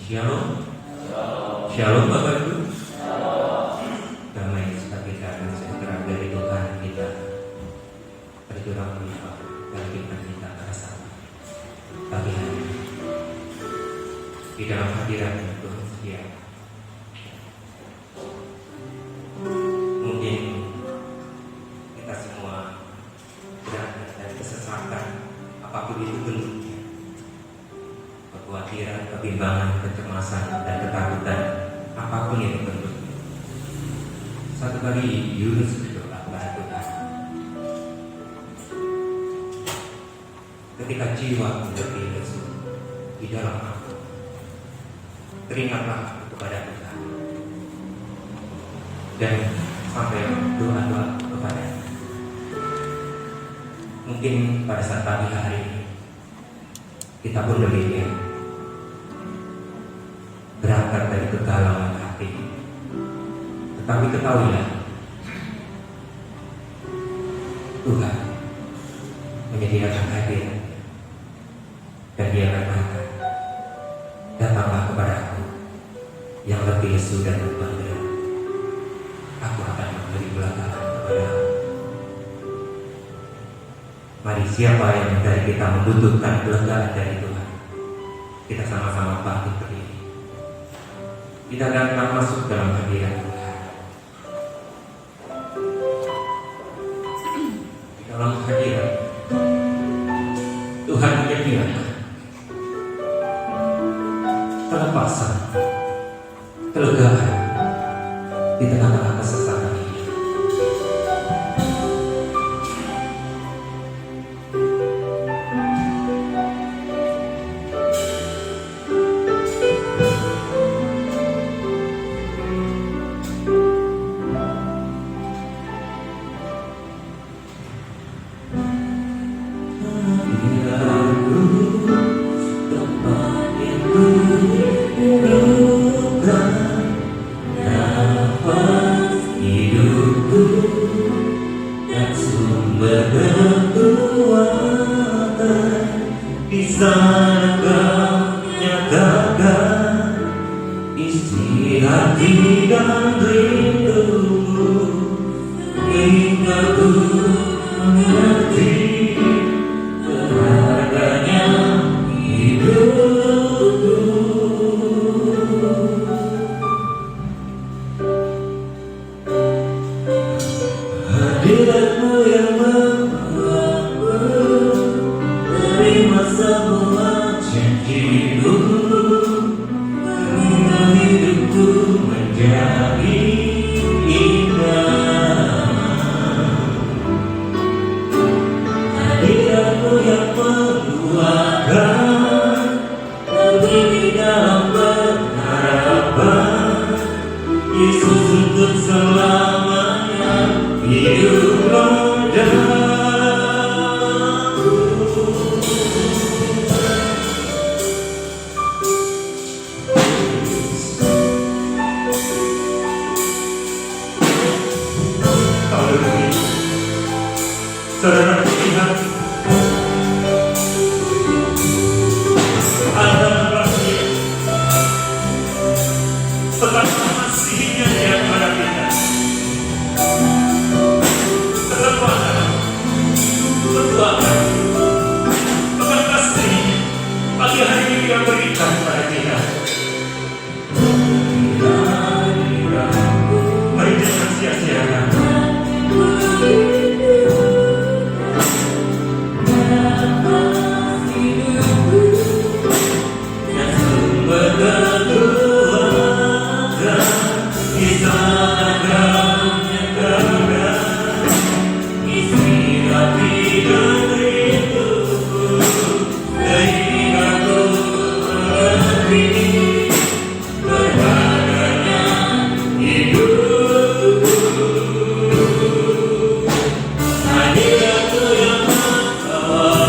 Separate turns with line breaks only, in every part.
Shalom. Shalom Bapak Ibu. Damai sukacita dan sejahtera dari Tuhan kita tercurah melimpah dalam kehidupan kita bersama pagi hari ini. Di dalam hadirat Tuhan setia. Mungkin kita semua berada dari kesesatan apapun itu bentuknya, kekhawatiran, kebimbangan, kecemasan, dan ketakutan, apapun itu bentuknya. Satu kali Yunus berdoa kepada Tuhan. Ketika jiwa menjadi lesu di dalam aku, teringatlah aku kepada Tuhan dan sampai doa-doa kepada-Nya. Mungkin pada saat pagi hari ini kita pun demikian, berangkat dari kegalauan hati. Tetapi ketahuilah, Tuhan menyediakan hadirat dan Dia berkata, datanglah kepadaku yang lebih lesu dan lebih berat, aku akan memberi belakangan kepadamu. Mari, siapa yang dari kita membutuhkan kelegaan dari Tuhan, kita sama-sama bangkit berdiri. Kita akan masuk dalam hadirat Tuhan. Di dalam hadirat Tuhan menyediakan kelepasan, kelegaan di tengah-tengah kesesatan ini.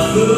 Aku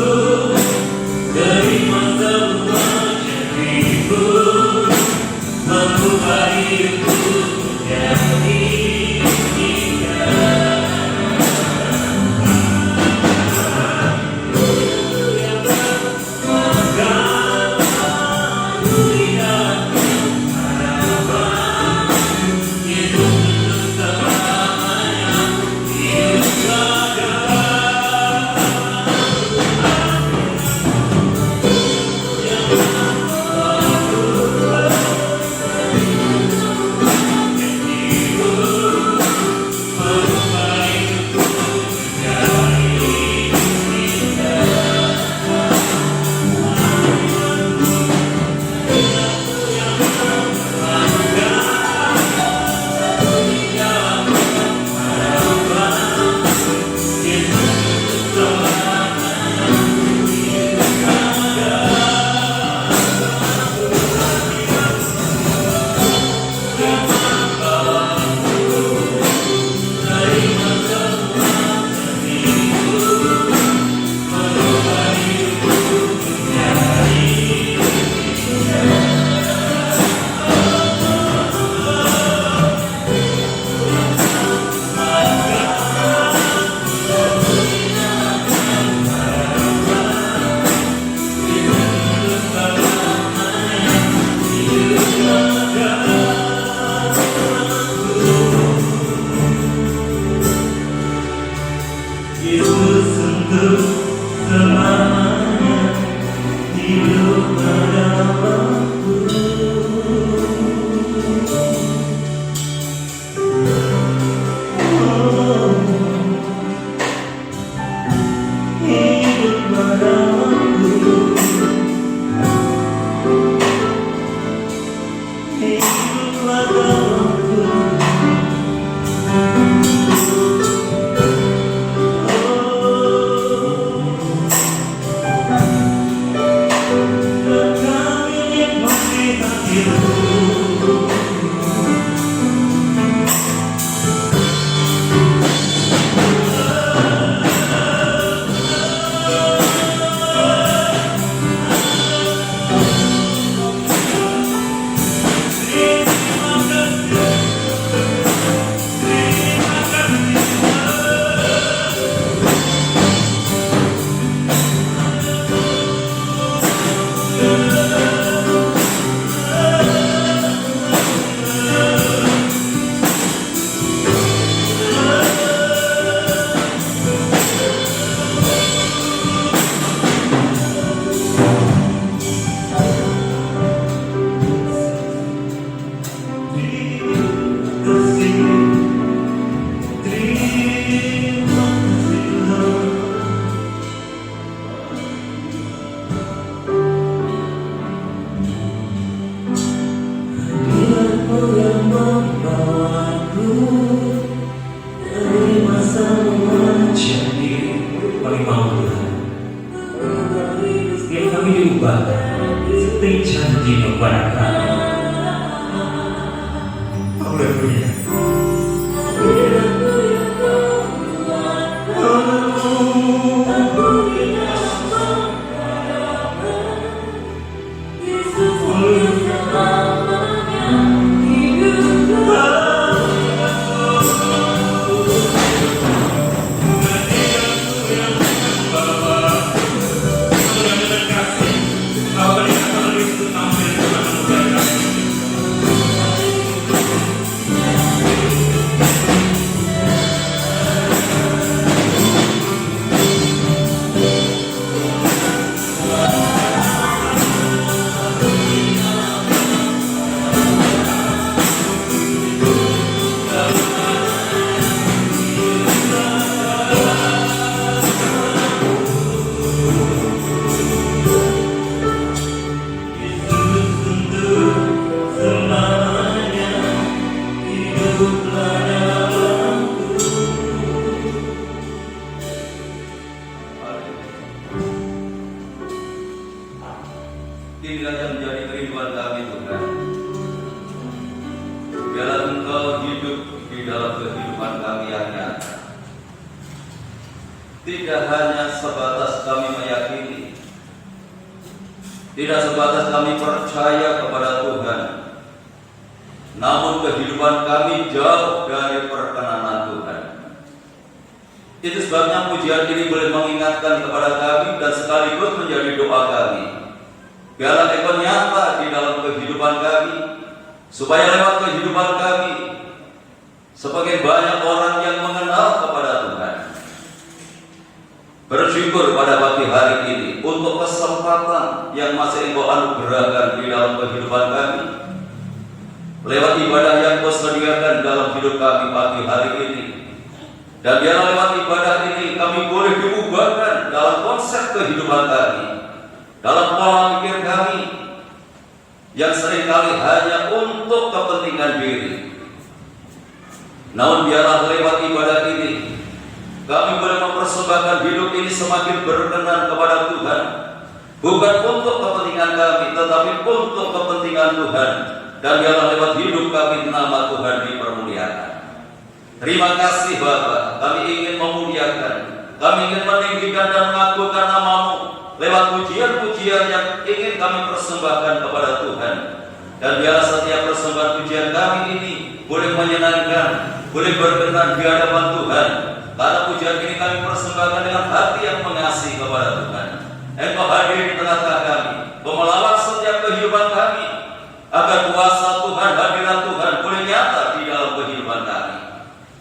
kami diubahkan seperti janji kepada kami. Haleluya.
Inilah yang menjadi kerinduan kami, Tuhan. Biarlah Engkau hidup di dalam kehidupan kami yang nyata. Tidak hanya sebatas kami meyakini, tidak sebatas kami percaya kepada Tuhan, namun kehidupan kami jauh dari perkenanan Tuhan. Itu sebabnya pujian ini boleh mengingatkan kepada kami dan sekaligus menjadi doa kami. Biarlah Engkau nyata di dalam kehidupan kami, supaya lewat kehidupan kami semakin banyak orang yang mengenal kepada Tuhan. Bersyukur pada pagi hari ini untuk kesempatan yang masih Engkau anugerahkan di dalam kehidupan kami, lewat ibadah yang Kau sediakan dalam hidup kami pagi hari ini. Dan biarlah lewat ibadah ini kami boleh diubahkan dalam konsep kehidupan kami, dalam pola pikir kami yang seringkali hanya untuk kepentingan diri. Namun biarlah lewat ibadah ini kami boleh mempersembahkan hidup ini semakin berkenan kepada Tuhan, bukan untuk kepentingan kami, tetapi untuk kepentingan Tuhan. Dan biarlah lewat hidup kami nama Tuhan dipermuliakan. Terima kasih Bapa, kami ingin memuliakan, kami ingin meninggikan dan mengagungkan nama-Mu lewat pujian-pujian yang ingin kami persembahkan kepada Tuhan. Dan biarlah setiap persembahan pujian kami ini boleh menyenangkan, boleh berkenan di hadapan Tuhan. Karena pujian ini kami persembahkan dengan hati yang mengasihi kepada Tuhan. Engkau hadir di tengah-tengah kami, melawat setiap kehidupan kami, agar kuasa Tuhan, hadirat Tuhan boleh nyata di dalam kehidupan kami.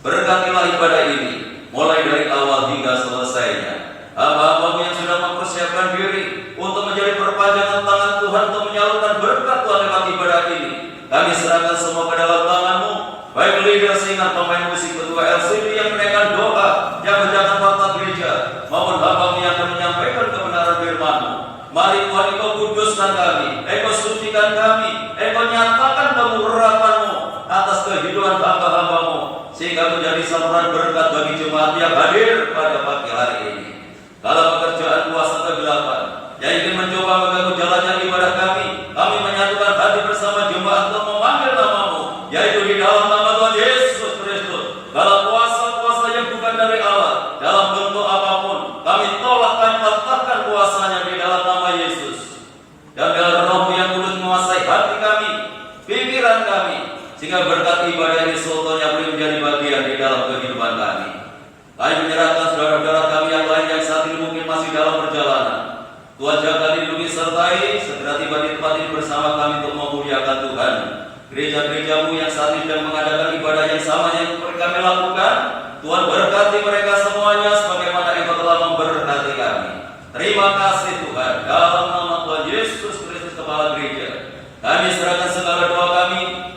Berkatilah ibadah ini, mulai dari awal hingga selesainya. Hamba-Hamba-Mu yang sudah mempersiapkan diri untuk menjadi perpanjangan tangan Tuhan untuk menyalurkan berkat Tuhan lewat ibadah ini, kami serahkan semua ke dalam tangan-Mu. Baik leader sehingga pemain musik ketua LCD yang menaikkan doa, yang menjaga fakta gereja, maupun hamba-Mu yang akan menyampaikan kebenaran firman-Mu. Mari Tuhan Engkau kuduskan kami, Engkau sucikan kami, Engkau nyatakan kemurahan-Mu atas kehidupan hamba-hamba-Mu, sehingga menjadi saluran berkat bagi jemaat yang hadir pada pagi hari ini. Dalam pekerjaan kuasa kegelapan yang ingin mencoba mengganggu jalannya ibadah kami menyatukan hati bersama jemaat untuk memanggil nama-Mu, yaitu di dalam nama Tuhan Yesus Kristus. Dalam kuasa-kuasa yang bukan dari Allah, dalam bentuk apapun, kami tolak dan patahkan kuasanya di dalam nama Yesus. Dan biarlah Roh-Mu yang kudus menguasai hati kami, pikiran kami, sehingga berkat ibadah ini seutuhnya boleh menjadi bagian di dalam kehidupan kami. Kami menyerahkan saudara-saudara kami yang lain yang saat ini mungkin masih dalam perjalanan. Tuhan jaga, lindungi, sertai, segera tiba di tempat ini bersama kami untuk memuliakan Tuhan. Gereja-gereja-Mu yang saat ini sedang mengadakan ibadah yang sama yang kami lakukan, Tuhan berkati mereka semuanya sebagaimana Engkau telah memberkati kami. Terima kasih Tuhan. Dalam nama Tuhan Yesus Kristus Kepala Gereja, kami serahkan segala doa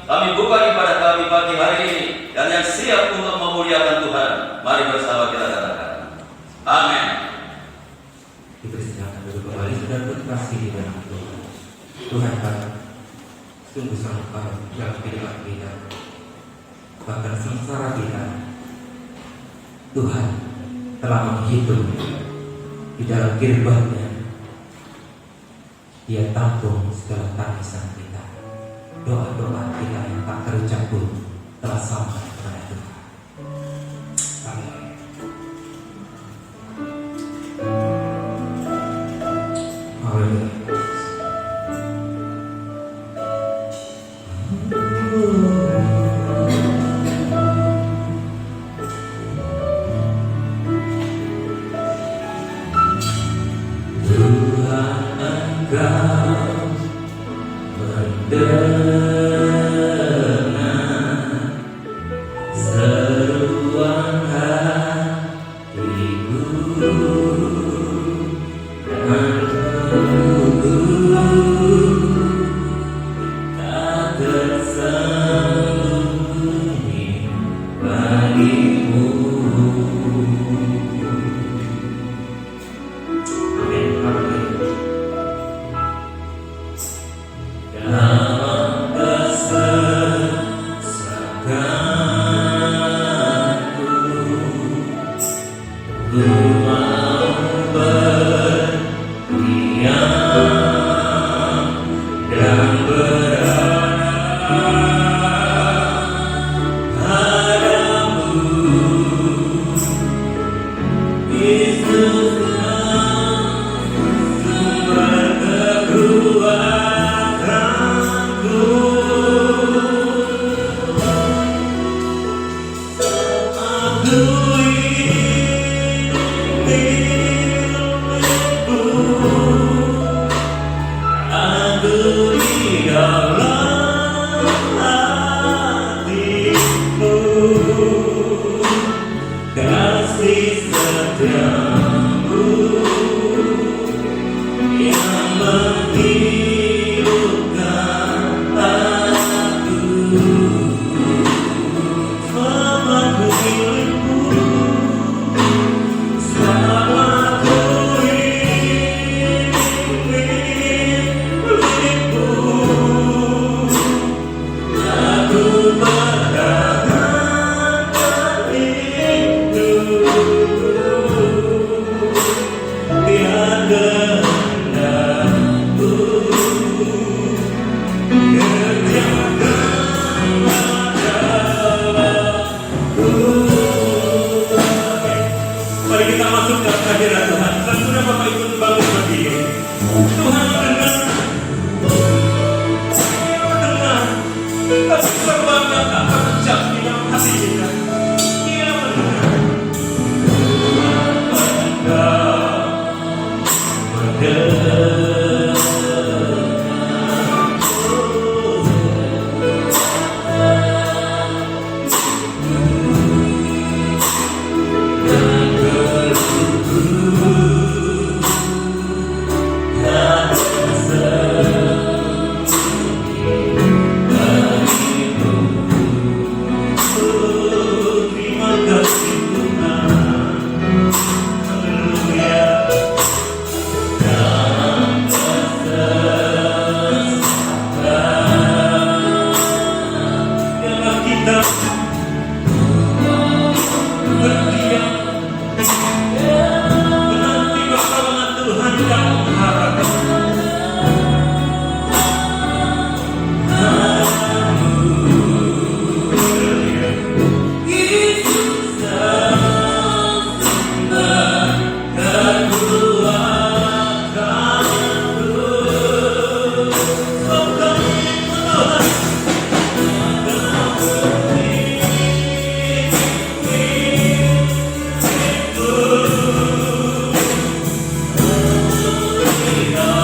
kami buka ibadah kami pagi hari ini, dan yang siap untuk memuliakan Tuhan. Mari bersama kita katakan amin.
Dipersilakan dulu kembali saudara berkasih di dalam Tuhan. Tuhan kami sungguh sangat baik dalam kehidupan kita, bahkan sengsara kita. Tuhan telah menghitung di dalam firman-Nya Dia tampung segala tangisan kita. Doa-doa kita yang tak terucap pun telah sampai kepada Tuhan. Amin. Haleluya. Tuhan, Engkau mendengar seruan hatiku dan tak tersembunyi bagimu. Amin. Haleluya. Dalam kesesakanku, ku mau berdiam dan berharap padamu, Yesus, sumber kekuatanku. Aku ingin milikmu, aku di dalam hatimu, kasih setiamu yang menghidupkan aku. Selama ku milikmu, selama ku ingin milikmu, aku bertahan itu. Biar kehendakmu kerjakanlah dalamku. Mari kita masuk ke hadirat Tuhan. Sesudah Bapak Ibu bangun berdiri, Tuhan mendengar. Dia mendengar. Kasih berbangga tak terucap di dalam hati kita. Dia mendengar. Terima kasih Tuhan. Haleluya. Biarlah kita berdiam menanti pertolongan Tuhan dan mengharapkan. Yesus sumber kekuatanku. Oh,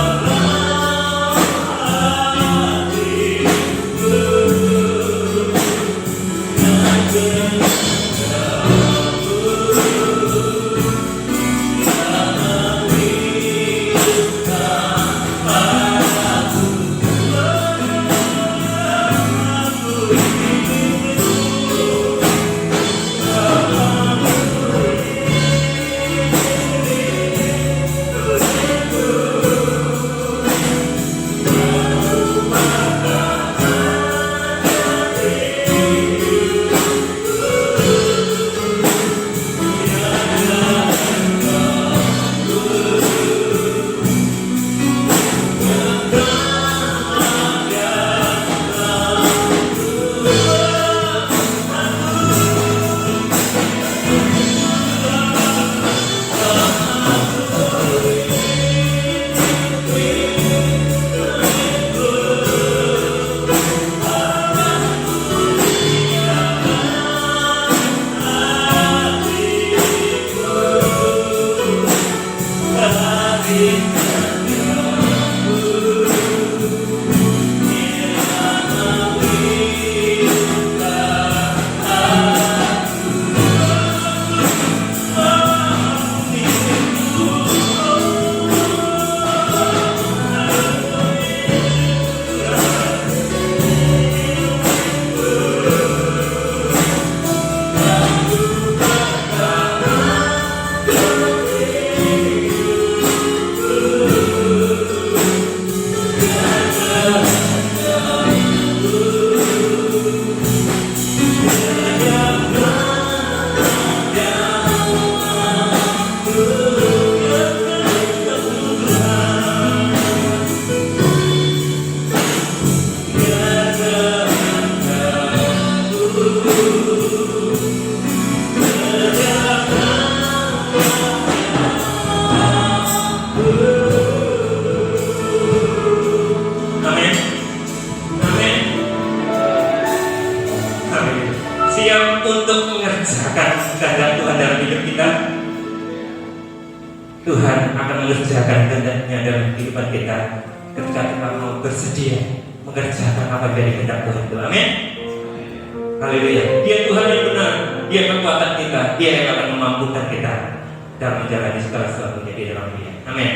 Tuhan akan mengerjakan kehendak-Nya dalam kehidupan kita ketika kita mau bersedia mengerjakan apa yang jadi kehendak Tuhan itu. Amin. Haleluya. Dia Tuhan yang benar, Dia kekuatan kita, Dia yang akan memampukan kita dalam menjalani segala sesuatunya di dalam Dia. Amin.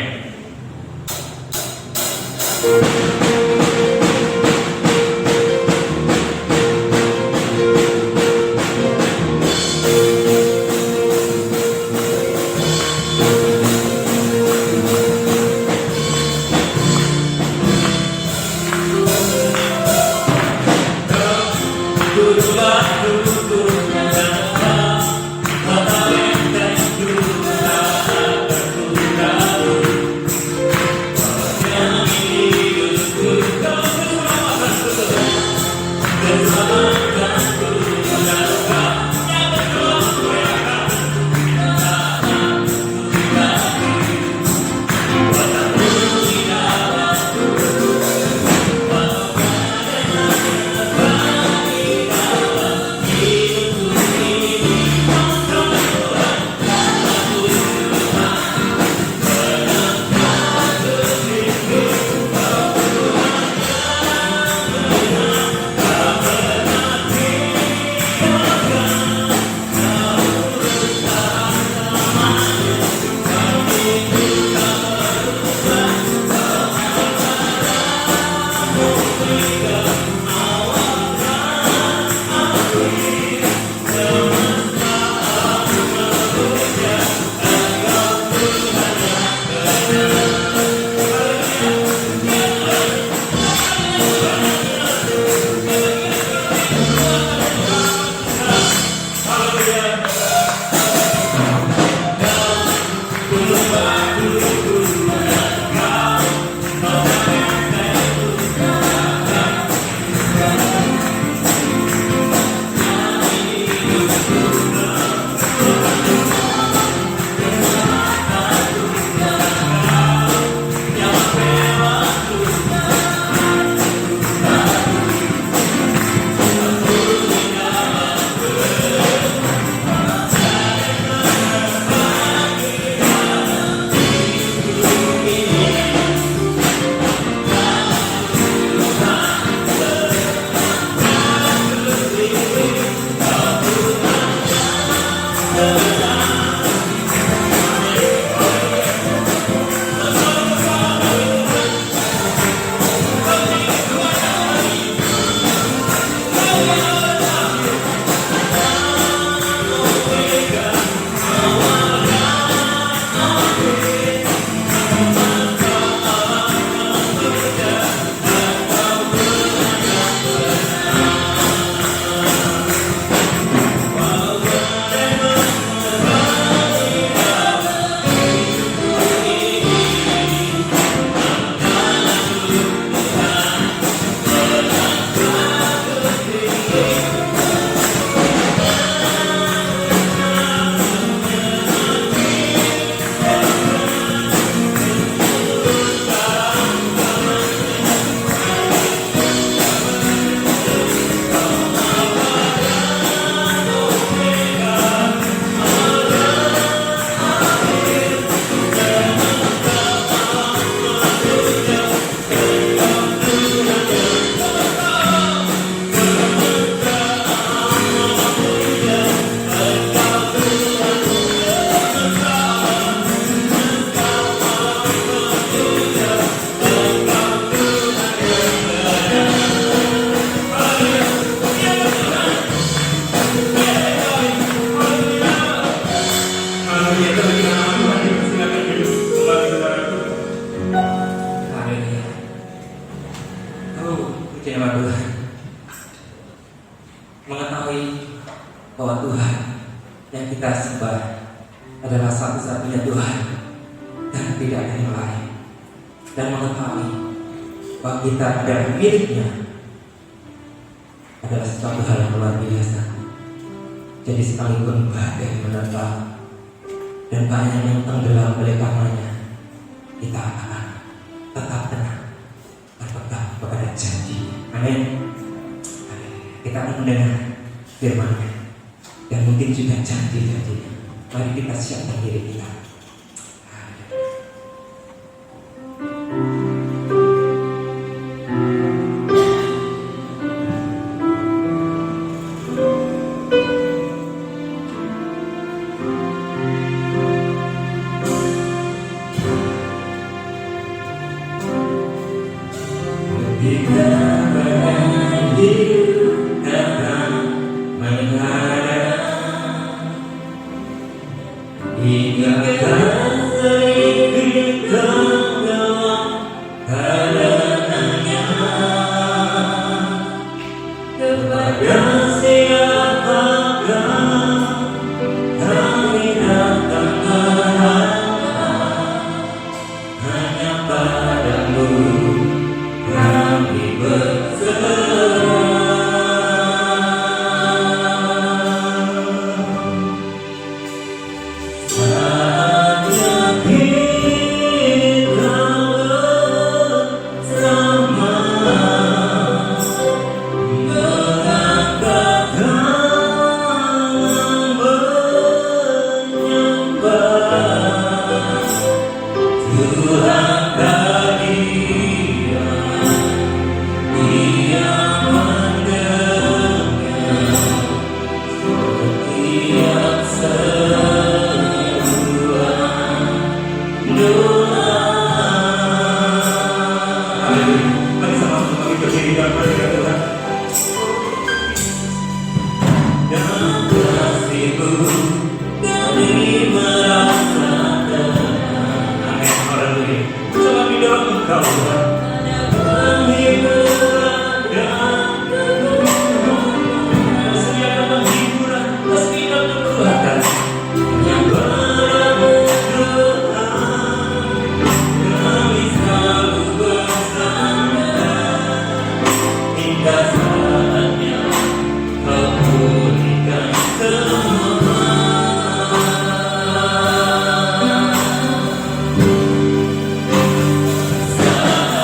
adalah satu-satunya Tuhan dan tidak ada yang lain, dan mengetahui bahwa kita adalah miliknya adalah sesuatu hal yang luar biasa. Jadi sekalipun badai menerpa dan banyak yang tenggelam oleh karenanya, kita akan tetap tenang, berpegang kepada janji. Amin. Kita akan mendengar firman-Nya dan mungkin juga janji-janjinya. Mari kita siapkan diri kita. Jika badan hidup datang menghadap, hingga sering kita dalam keadaannya, kepada siapakah kami datang berharap? Hanya padamu kami berserah. Saatnya kita bersama mengangkat tangan menyembah Tuhan kehadiran. Dia mendengar setiap seruan doa. Mari sama-sama kami berdiri dalam hadirat Tuhan. Dan kasih-Mu kami merasa tenang. Amin. Haleluya. Selamat di dalam Engkau Tuhan. Penghiburan dan sediakan penghiburan, meski dan kekuatan yang beramu Tuhan. Kami selalu bersama hingga saatnya Kau pulihkan semua. Saat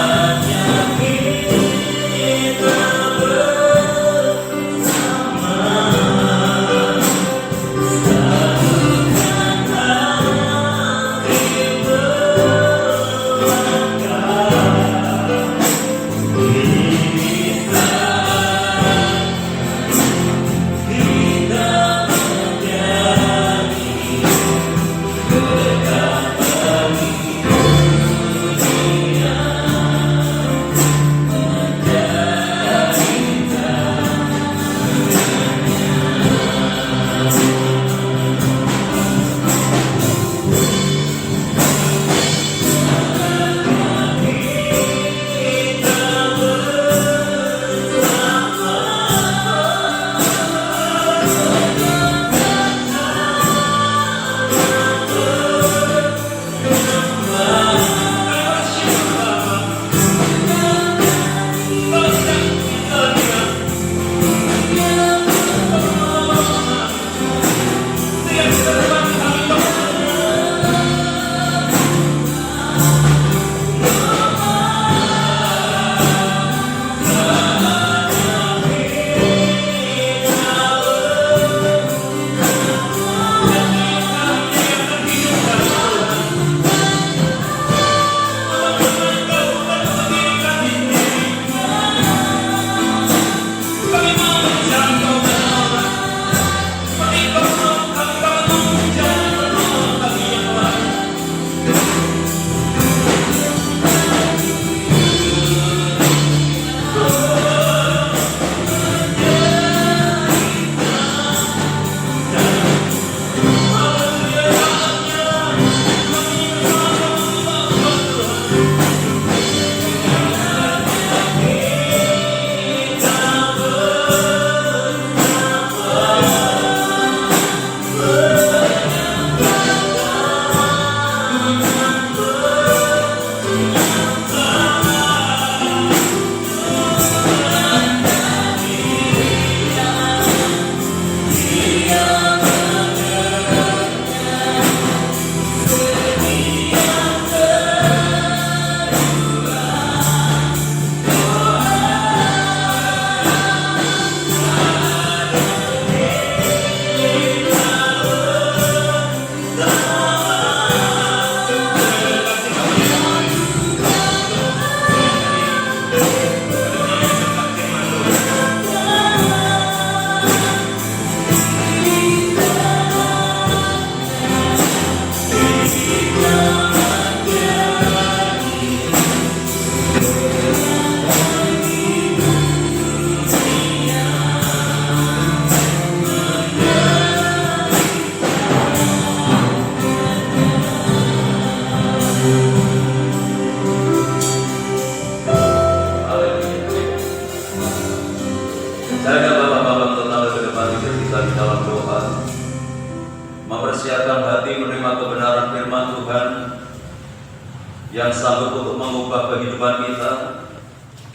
untuk mengubah kehidupan kita,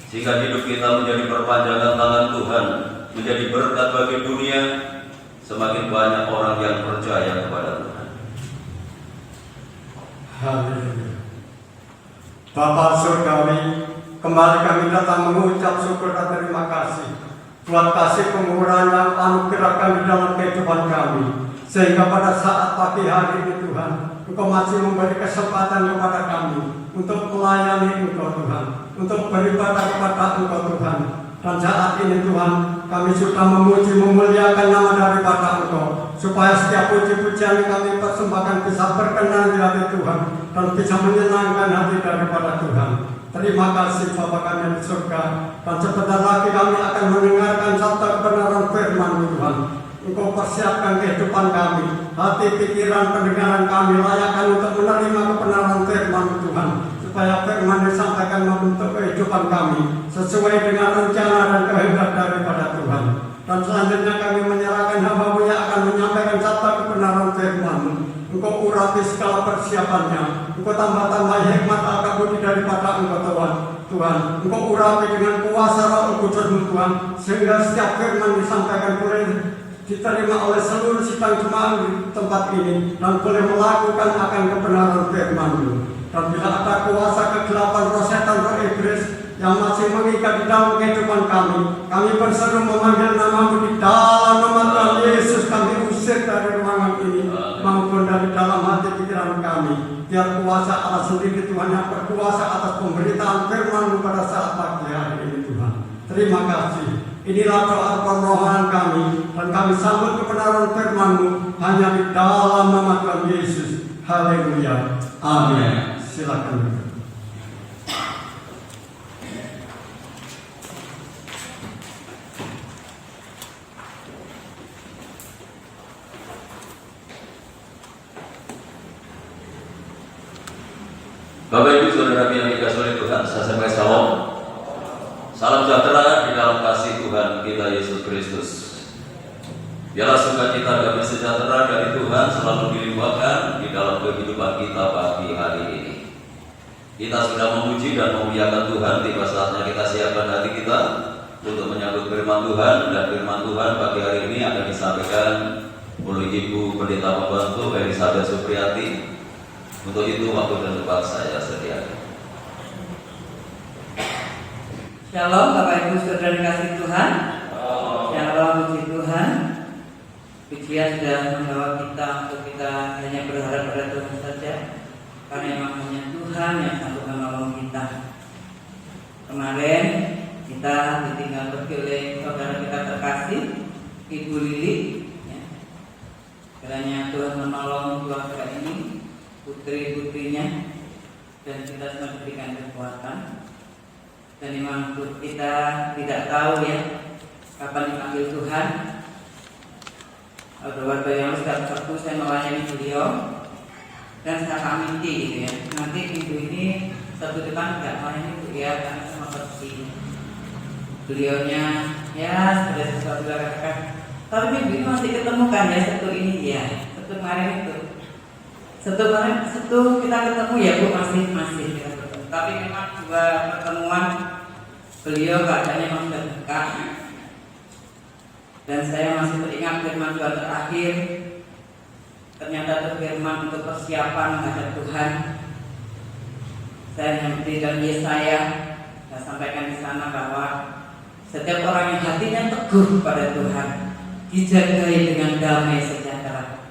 sehingga hidup kita menjadi perpanjangan tangan Tuhan, menjadi berkat bagi dunia. Semakin banyak orang yang percaya kepada Tuhan.
Haleluya. Bapa surgawi, kembali kami datang mengucap syukur dan terima kasih buat kasih pemurah yang anugerahkan di dalam kehidupan kami, sehingga pada saat pagi hari ini Tuhan, Engkau masih memberi kesempatan kepada kami untuk melayani Engkau Tuhan, untuk beribadah kepada Engkau Tuhan. Dan saat ini Tuhan, kami sudah memuji memuliakan nama daripada Engkau, supaya setiap puji-pujian yang kami persembahkan bisa berkenan di hati Tuhan dan bisa menyenangkan hati daripada Tuhan. Terima kasih Bapa kami di surga, dan sebentar lagi kami akan mendengarkan sabda kebenaran firman Tuhan. Engkau persiapkan kehidupan kami, hati, pikiran, pendengaran kami layakkan untuk menerima kebenaran firman Tuhan, supaya firman disampaikan membentuk kehidupan kami sesuai dengan rencana dan kehendak daripada Tuhan. Dan selanjutnya kami menyerahkan hamba-Mu yang akan menyampaikan sabda kebenaran firman-Mu. Engkau urapi segala persiapannya, Engkau tambah-tambah hikmat akal budi daripada Engkau Tuhan. Engkau urapi dengan kuasa Roh Kudus-Mu Tuhan, sehingga setiap firman disampaikan boleh diterima oleh seluruh sidang jemaat di tempat ini dan boleh melakukan akan kebenaran firman-Mu. Dan bila ada kuasa kegelapan roh setan, roh iblis yang masih mengikat di dalam kehidupan kami berseru memanggil nama-Mu di dalam nama Tuhan Yesus. Kami usir dari ruangan ini maupun dari dalam hati pikiran kami. Biar kuasa Allah sendiri Tuhan yang berkuasa atas pemberitaan firman-Mu pada saat pagi hari ini Tuhan. Terima kasih. Inilah doa permohonan kami, dan kami sambut kebenaran firman-Mu hanya di dalam nama Tuhan Yesus. Haleluya. Amin. Silakan.
Bapak Ibu Saudara yang dikasihi oleh Tuhan, saya sampaikan salam. Salam sejahtera di dalam kasih Tuhan kita Yesus Kristus. Biarlah sukacita damai sejahtera dari Tuhan selalu dilimpahkan di dalam kehidupan kita pagi hari ini. Kita sudah memuji dan memuliakan Tuhan, tiba saatnya kita siapkan hati kita untuk menyambut firman Tuhan. Dan firman Tuhan pagi hari ini akan disampaikan oleh Ibu Pendeta Pembantu Elisabeth Supriyati. Untuk itu waktu dan tempat saya sediakan.
Shalom Bapak Ibu Saudara dikasih Tuhan. Shalom, puji Tuhan. Pujian sudah membawa kita untuk kita hanya berharap pada Tuhan saja, karena memang hanya Tuhan yang sanggup menolong kita. Kemarin kita ditinggal pergi oleh saudara kita terkasih, Ibu Lili. Kiranya Tuhan menolong keluarga ini, putri-putrinya, dan kita semua diberikan kekuatan. Dan memang kita tidak tahu ya kapan dipanggil Tuhan. Beberapa yang setiap Sabtu saya melayani beliau, dan saya pamiti gitu ya. Nanti minggu ini Sabtu depan tidak melayani beliau karena sama seperti beliaunya ya sudah sesuatu katakan. Tapi minggu ini masih ketemu kan ya Sabtu ini ya. Sabtu kemarin itu. Sabtu kita ketemu ya Bu, masih kita ketemu. Tapi memang dua pertemuan beliau keadaannya memang sudah dekat. Dan saya masih teringat firman Tuhan terakhir. Ternyata itu firman untuk persiapan menghadap Tuhan. Saya nanti dan Yesaya saya sampaikan di sana bahwa setiap orang yang hatinya teguh pada Tuhan dijagai dengan damai sejahtera.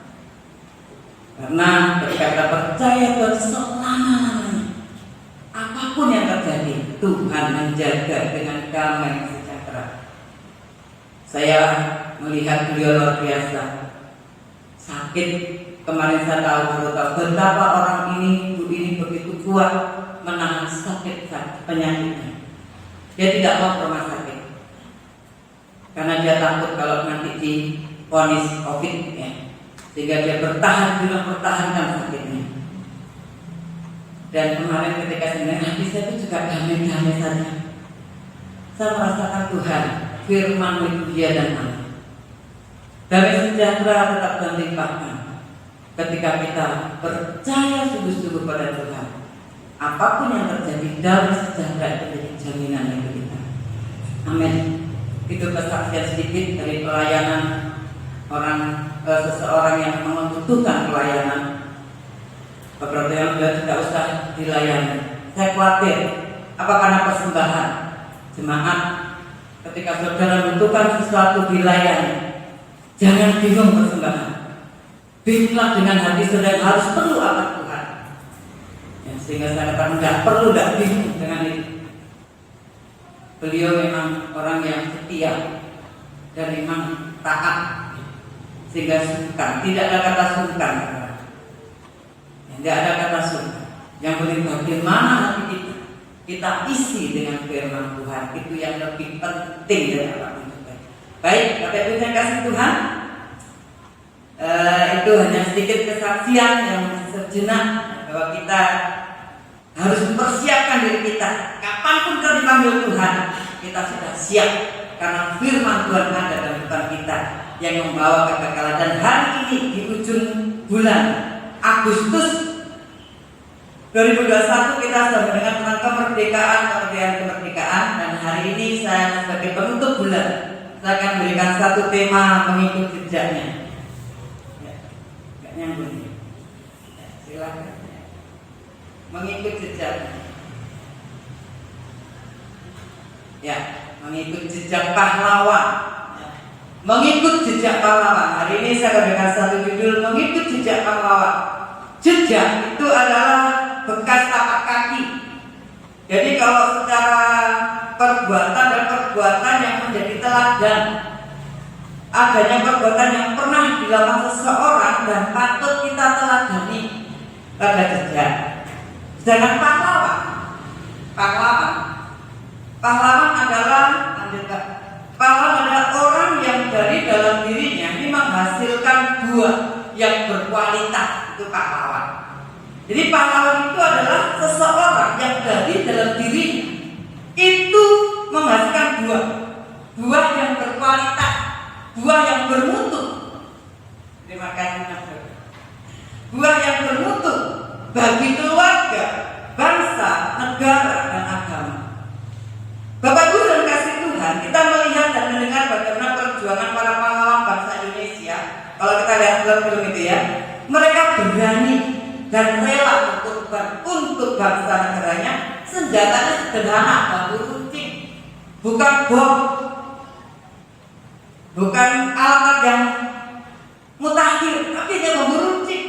Karena ketika kita percaya Tuhan selama-lamanya, apapun yang terjadi, Tuhan menjaga dengan damai sejahtera. Saya melihat beliau luar biasa. Sakit kemarin saya baru tahu betapa orang ini, ibu ini begitu kuat menahan sakit penyakitnya. Dia tidak mau ke rumah sakit karena dia takut kalau nanti divonis COVID ya. Sehingga dia mempertahankan sakitnya. Dan kemarin ketika saya hati saya itu juga damai-damai saja. Saya merasakan Tuhan, firman itu dia dan anak. Damai sejahtera tetap terlimpahkan ketika kita percaya sungguh-sungguh pada Tuhan. apapun yang terjadi dalam sejarah itu menjadi jaminan bagi kita. Amin. Itu kesaksian sedikit dari pelayanan seseorang yang membutuhkan pelayanan. Beberapa yang tidak usah dilayani. Saya khawatir, apa karena persembahan jemaat ketika saudara membutuhkan sesuatu dilayani, jangan bingung persembahan. Bingunglah dengan hati saudara harus perlu apa Tuhan. Ya, sehingga saya katakan tidak bingung dengan itu. Beliau memang orang yang setia dan memang taat, sehingga sungkan. Tidak ada kata sungkan. Tidak ada kata sungkan. Yang penting bagaimana hati kita isi dengan firman Tuhan, itu yang lebih penting dari apapun juga. Baik, Bapak Ibu yang kasih Tuhan, itu hanya sedikit kesaksian yang sejenak bahwa kita harus mempersiapkan diri kita. Kapanpun kita dipanggil Tuhan, kita sudah siap karena firman Tuhan ada dalam depan kita yang membawa kekekalan. Dan hari ini di ujung bulan Agustus 2021 kita sudah mendengar tentang kemerdekaan, dan hari ini saya sebagai penutup bulan saya akan memberikan satu tema mengikut jejaknya. Ya, gak nyambung. Ya, silakan. Mengikut jejaknya. Ya, mengikut jejak pahlawan. Ya. Mengikut jejak pahlawan. Hari ini saya akan memberikan satu judul, mengikut jejak pahlawan. Jejak itu adalah bekas tapak kaki. Jadi kalau secara perbuatan dan perbuatan yang menjadi teladan, adanya perbuatan yang pernah dilakukan seseorang dan patut kita teladani pada jejak. Sedangkan pahlawan adalah orang yang dari dalam dirinya ini menghasilkan buah yang berkualitas, itu pahlawan. Jadi pahlawan itu adalah seseorang yang dari dalam dirinya itu menghasilkan buah yang berkualitas, buah yang bermutu. Terima kasih Mas. Buah yang bermutu bagi keluarga, bangsa, negara, dan agama. Bapak Ibu dan kasih Tuhan, kita melihat dan mendengar bagaimana perjuangan para pahlawan bangsa Indonesia. Kalau kita lihat film-film itu ya, mereka berani dan rela berkorban untuk bangsa negaranya. Senjatanya sederhana, bambu runcing, bukan bom, bukan alat yang mutakhir, tapi dia bambu runcing.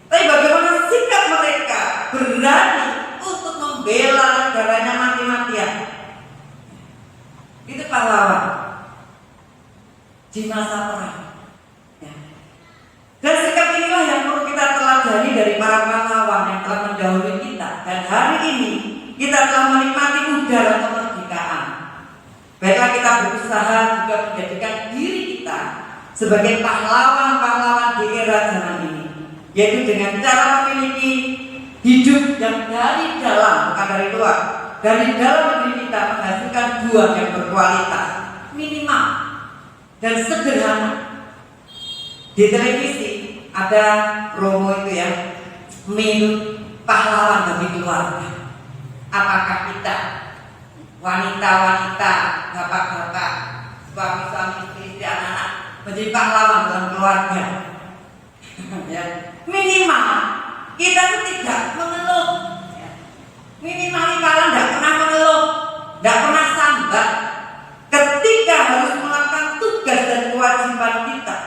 Tapi bagaimana sikap mereka berani untuk membela negaranya mati-matian. Itu pahlawan di masa perang. Dan sikap inilah yang perlu kita teladani dari para pahlawan yang telah mendahului kita. Dan hari ini kita telah menikmati udara kemerdekaan. Baiklah kita berusaha juga menjadikan diri kita sebagai pahlawan-pahlawan di era zaman ini, yaitu dengan cara memiliki hidup yang dari dalam, bukan dari luar, dari dalam diri kita menghasilkan buah yang berkualitas, minimal dan sederhana. Di televisi ada promo itu ya, menu pahlawan bagi keluarga. Apakah kita wanita-wanita, bapak-bapak, suami-suami, istri, anak-anak menjadi pahlawan dalam keluarga? Ya. Minimal kita itu tidak mengeluh. Ya. Minimal kalian tidak pernah mengeluh, tidak pernah sambat ketika harus melakukan tugas dan kewajiban kita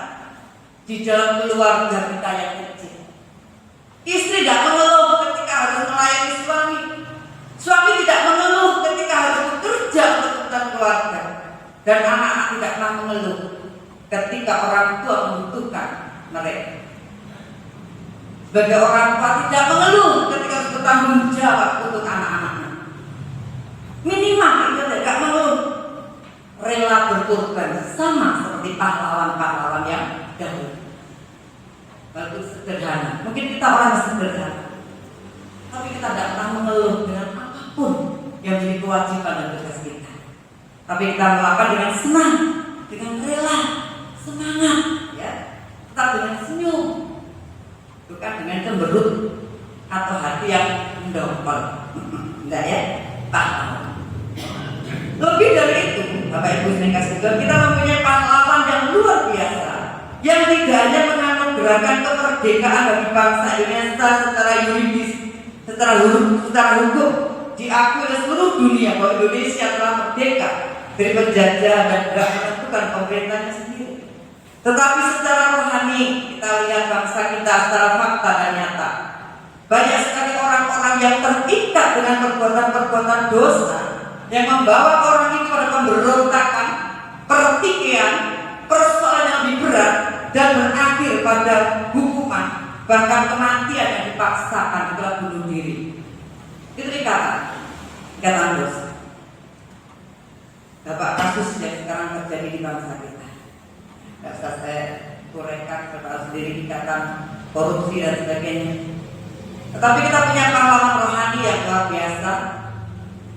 di dalam keluarga kita yang kecil. Istri tidak mengeluh ketika harus melayani suami. Suami tidak mengeluh ketika harus bekerja untuk kebutuhan keluarga. Dan anak-anak tidak pernah mengeluh ketika orang tua membutuhkan mereka. Sebagai orang tua tidak mengeluh ketika harus bertanggung jawab untuk anak-anaknya. Minimal kita tidak mengeluh, rela berkorban sama seperti pahlawan-pahlawan yang dahulu. Lalu sederhana, mungkin kita orang sederhana, tapi kita tidak pernah mengeluh dengan apapun yang menjadi kewajiban dan tugas kita. Tapi kita melakukan dengan senang, dengan rela, semangat, ya, tetap dengan senyum, bukan dengan cemberut atau hati yang mendongkol. pahlawan. Lebih dari itu, Bapak Ibu yang kasih Tuhan, kita mempunyai pahlawan yang luar biasa, yang tidak hanya menganugerahkan kemerdekaan bagi bangsa Indonesia secara yuridis, secara hukum, diakui oleh seluruh dunia bahwa Indonesia telah merdeka dari penjajah dan berhak menentukan pemerintahnya sendiri. Tetapi secara rohani kita lihat bangsa kita secara fakta dan nyata. Banyak sekali orang-orang yang terikat dengan perbuatan-perbuatan dosa yang membawa orang itu pada pemberontakan, pertikaian, persoalan yang lebih berat dan berakhir pada hukuman, bahkan kematian yang dipaksakan setelah bunuh diri. Itu ikatan dosa. Bapak, kasus yang sekarang terjadi di bangsa kita, tidak usah saya uraikan, Bapak sendiri ikatan korupsi dan sebagainya. Tetapi kita punya pahlawan rohani yang luar biasa.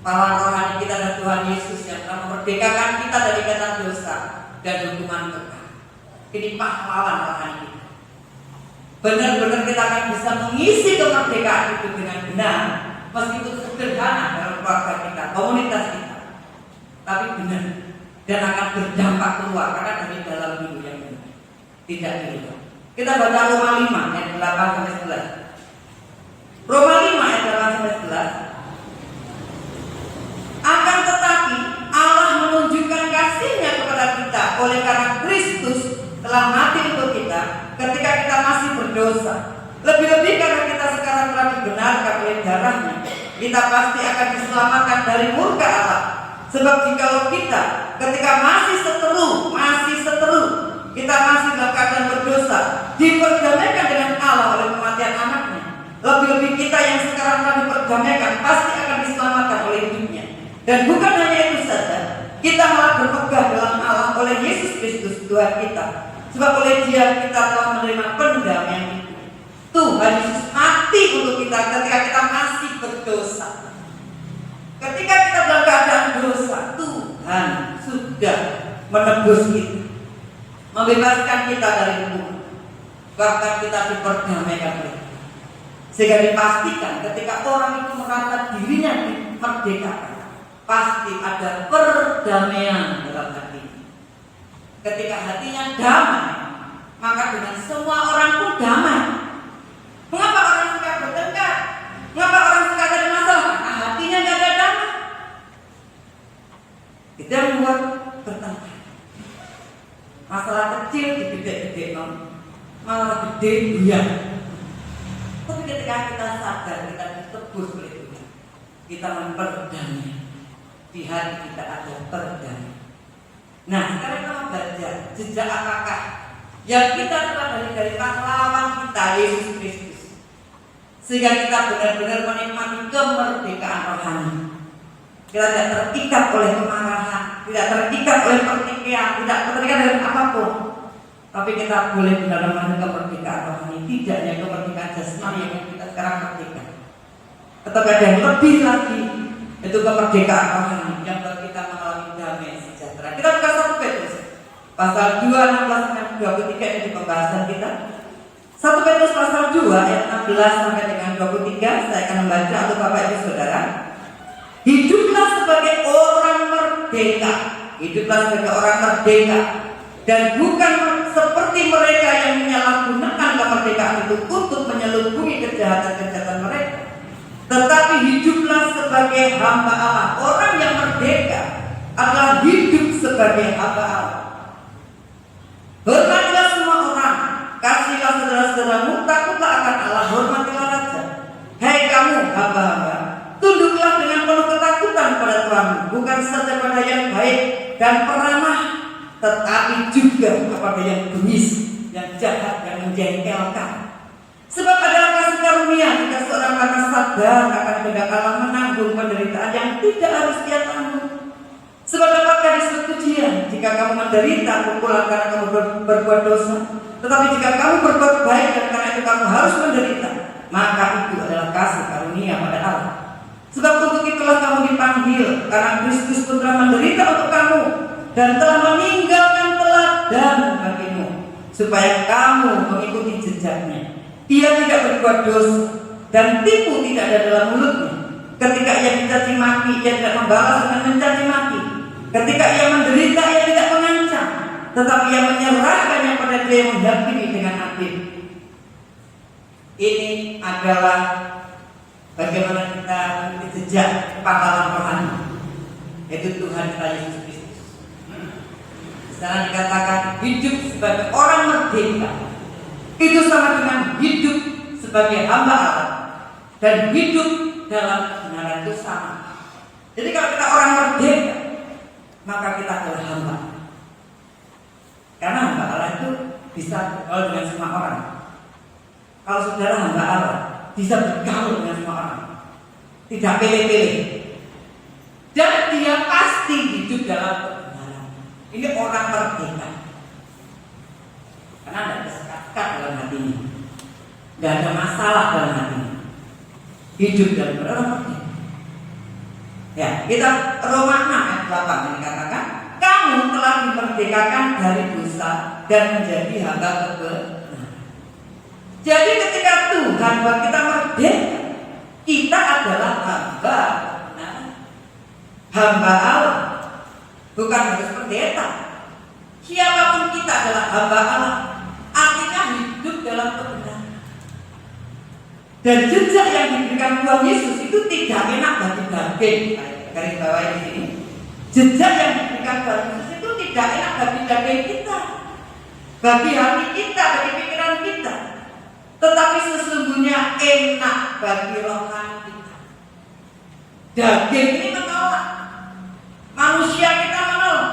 Pahlawan rohani kita dan Tuhan Yesus yang telah memerdekakan kita dari ikatan dosa dan hukuman kekal. Ini pahlawan rohani kita. Benar-benar kita akan bisa mengisi kemerdekaan itu dengan benar, meskipun sederhana dalam keluarga kita, komunitas kita, tapi benar dan akan berdampak keluar karena dari dalam dulu yang benar, tidak di luar. Kita baca Roma 5 ayat 8 sampai 11. Roma 5 ayat 8 sampai 11. Akan tetapi Allah menunjukkan kasih-Nya kepada kita oleh karena Kristus telah mati untuk kita ketika kita masih berdosa. Lebih-lebih karena kita sekarang telah dibenarkan oleh darah-Nya, kita pasti akan diselamatkan dari murka Allah. Sebab jikalau kita ketika masih seteru, kita masih dalam keadaan berdosa, diperdamaikan dengan Allah oleh kematian Anak-Nya, lebih-lebih kita yang sekarang telah diperdamaikan pasti akan diselamatkan oleh hidupnya. Dan bukan hanya itu saja, kita malah berpegang dalam Allah oleh Yesus Kristus Tuhan kita. Sebab oleh Dia kita telah menerima pendamaian itu. Tuhan Yesus mati untuk kita ketika kita masih berdosa. Ketika kita dalam keadaan dosa, Tuhan sudah menebus kita, membebaskan kita dari hukuman, bahkan kita diperdamaikan oleh Dia. Sehingga dipastikan ketika orang itu merasa dirinya dimerdekakan, pasti ada perdamaian dalam hatinya. Ketika hatinya damai, maka dengan semua orang pun damai. Mengapa orang suka bertengkar? Mengapa orang suka ada masalah? Karena hatinya tidak ada damai. Kita membuat bertengkar. Masalah kecil digede-gede, malah gede buyar. Tapi ketika kita sadar kita ditebus oleh Tuhan, kita memperdamai. Di hati kita ada perdamaian. Nah, sekarang kita belajar jejak apakah yang kita telah dari pahlawan kita Yesus Kristus, sehingga kita benar-benar menikmati kemerdekaan rohani. Kita tidak terikat oleh kemarahan, tidak terikat oleh pertikaian, tidak terikat dengan apapun. Tapi kita boleh benar-benar kemerdekaan rohani, tidak hanya kemerdekaan jasmani yang kita sekarang merdeka. Tetapi ada yang lebih lagi, itu kemerdekaan rohani yang buat kita mengalami damai sejahtera. Kita buka 1 Petrus pasal 2 16 sampai 23 ini di pembahasan kita. 1 Petrus pasal 2 ayat 16 sampai dengan 23 saya akan membaca untuk Bapak Ibu Saudara. Hiduplah sebagai orang merdeka, hiduplah sebagai orang merdeka, dan bukan seperti mereka yang menyalahgunakan kemerdekaan itu untuk menyelubungi kejahatan-kejahatan mereka. Tetapi hiduplah sebagai hamba Allah. Orang yang merdeka adalah hidup sebagai hamba Allah. Hormatilah semua orang, kasihlah saudara-saudaramu, takutlah akan Allah, hormatilah raja. Hai kamu hamba-hamba, tunduklah dengan penuh ketakutan pada Tuhanmu, bukan saja pada yang baik dan peramah, tetapi juga kepada yang bengis, yang jahat, yang menjengkelkan. Sebab adalah kasih karunia jika seorang karena sadar akan kehendak Allah menanggung penderitaan yang tidak harus dia tanggung. Sebab dapatkah disebut pujian jika kamu menderita pukulan karena kamu berbuat dosa, tetapi jika kamu berbuat baik dan karena itu kamu harus menderita, maka itu adalah kasih karunia pada Allah. Sebab untuk itulah kamu dipanggil, karena Kristus pun telah menderita untuk kamu dan telah meninggalkan teladan bagimu, supaya kamu mengikuti jejaknya. Ia tidak berbuat dosa dan tipu tidak ada dalam mulutnya. Ketika ia mencaci maki, ia tidak membalas dengan mencaci maki. Ketika ia menderita, ia tidak mengancam, tetapi ia menyerahkannya pada Dia yang menghakimi dengan adil. Ini adalah bagaimana kita mengikuti jejak pahlawan rohani, yaitu Tuhan kita Yesus Kristus. Di sana dikatakan hidup sebagai orang merdeka itu sama dengan hidup sebagai hamba Allah, dan hidup dalam kebenaran itu sama. Jadi kalau kita orang merdeka, maka kita adalah hamba. Karena hamba Allah itu bisa bergaul dengan semua orang. Kalau saudara hamba Allah, bisa bergaul dengan semua orang, tidak pilih-pilih, dan dia pasti hidup dalam kebenaran. Ini orang merdeka, karena tidak ada sekat-sekat dalam hatinya, tidak ada masalah dalam hatinya, hidup dalam kebenaran merdeka. Ya, kita Roma 6 ayat 8 ini katakan, kamu telah dimerdekakan dari dosa dan menjadi hamba kebenaran. Jadi ketika Tuhan buat kita merdeka, kita adalah hamba kebenaran, hamba Allah, bukan harus pendeta. Siapapun kita adalah hamba Allah, artinya hidup dalam kebenaran. Dan jejak yang diberikan Tuhan Yesus itu tidak enak bagi daging. Garis bawah di sini, jejak yang diberikan Tuhan Yesus itu tidak enak bagi daging kita, bagi hati kita, bagi pikiran kita. Tetapi sesungguhnya enak bagi rohani kita. Daging ini menolak, manusia kita menolak,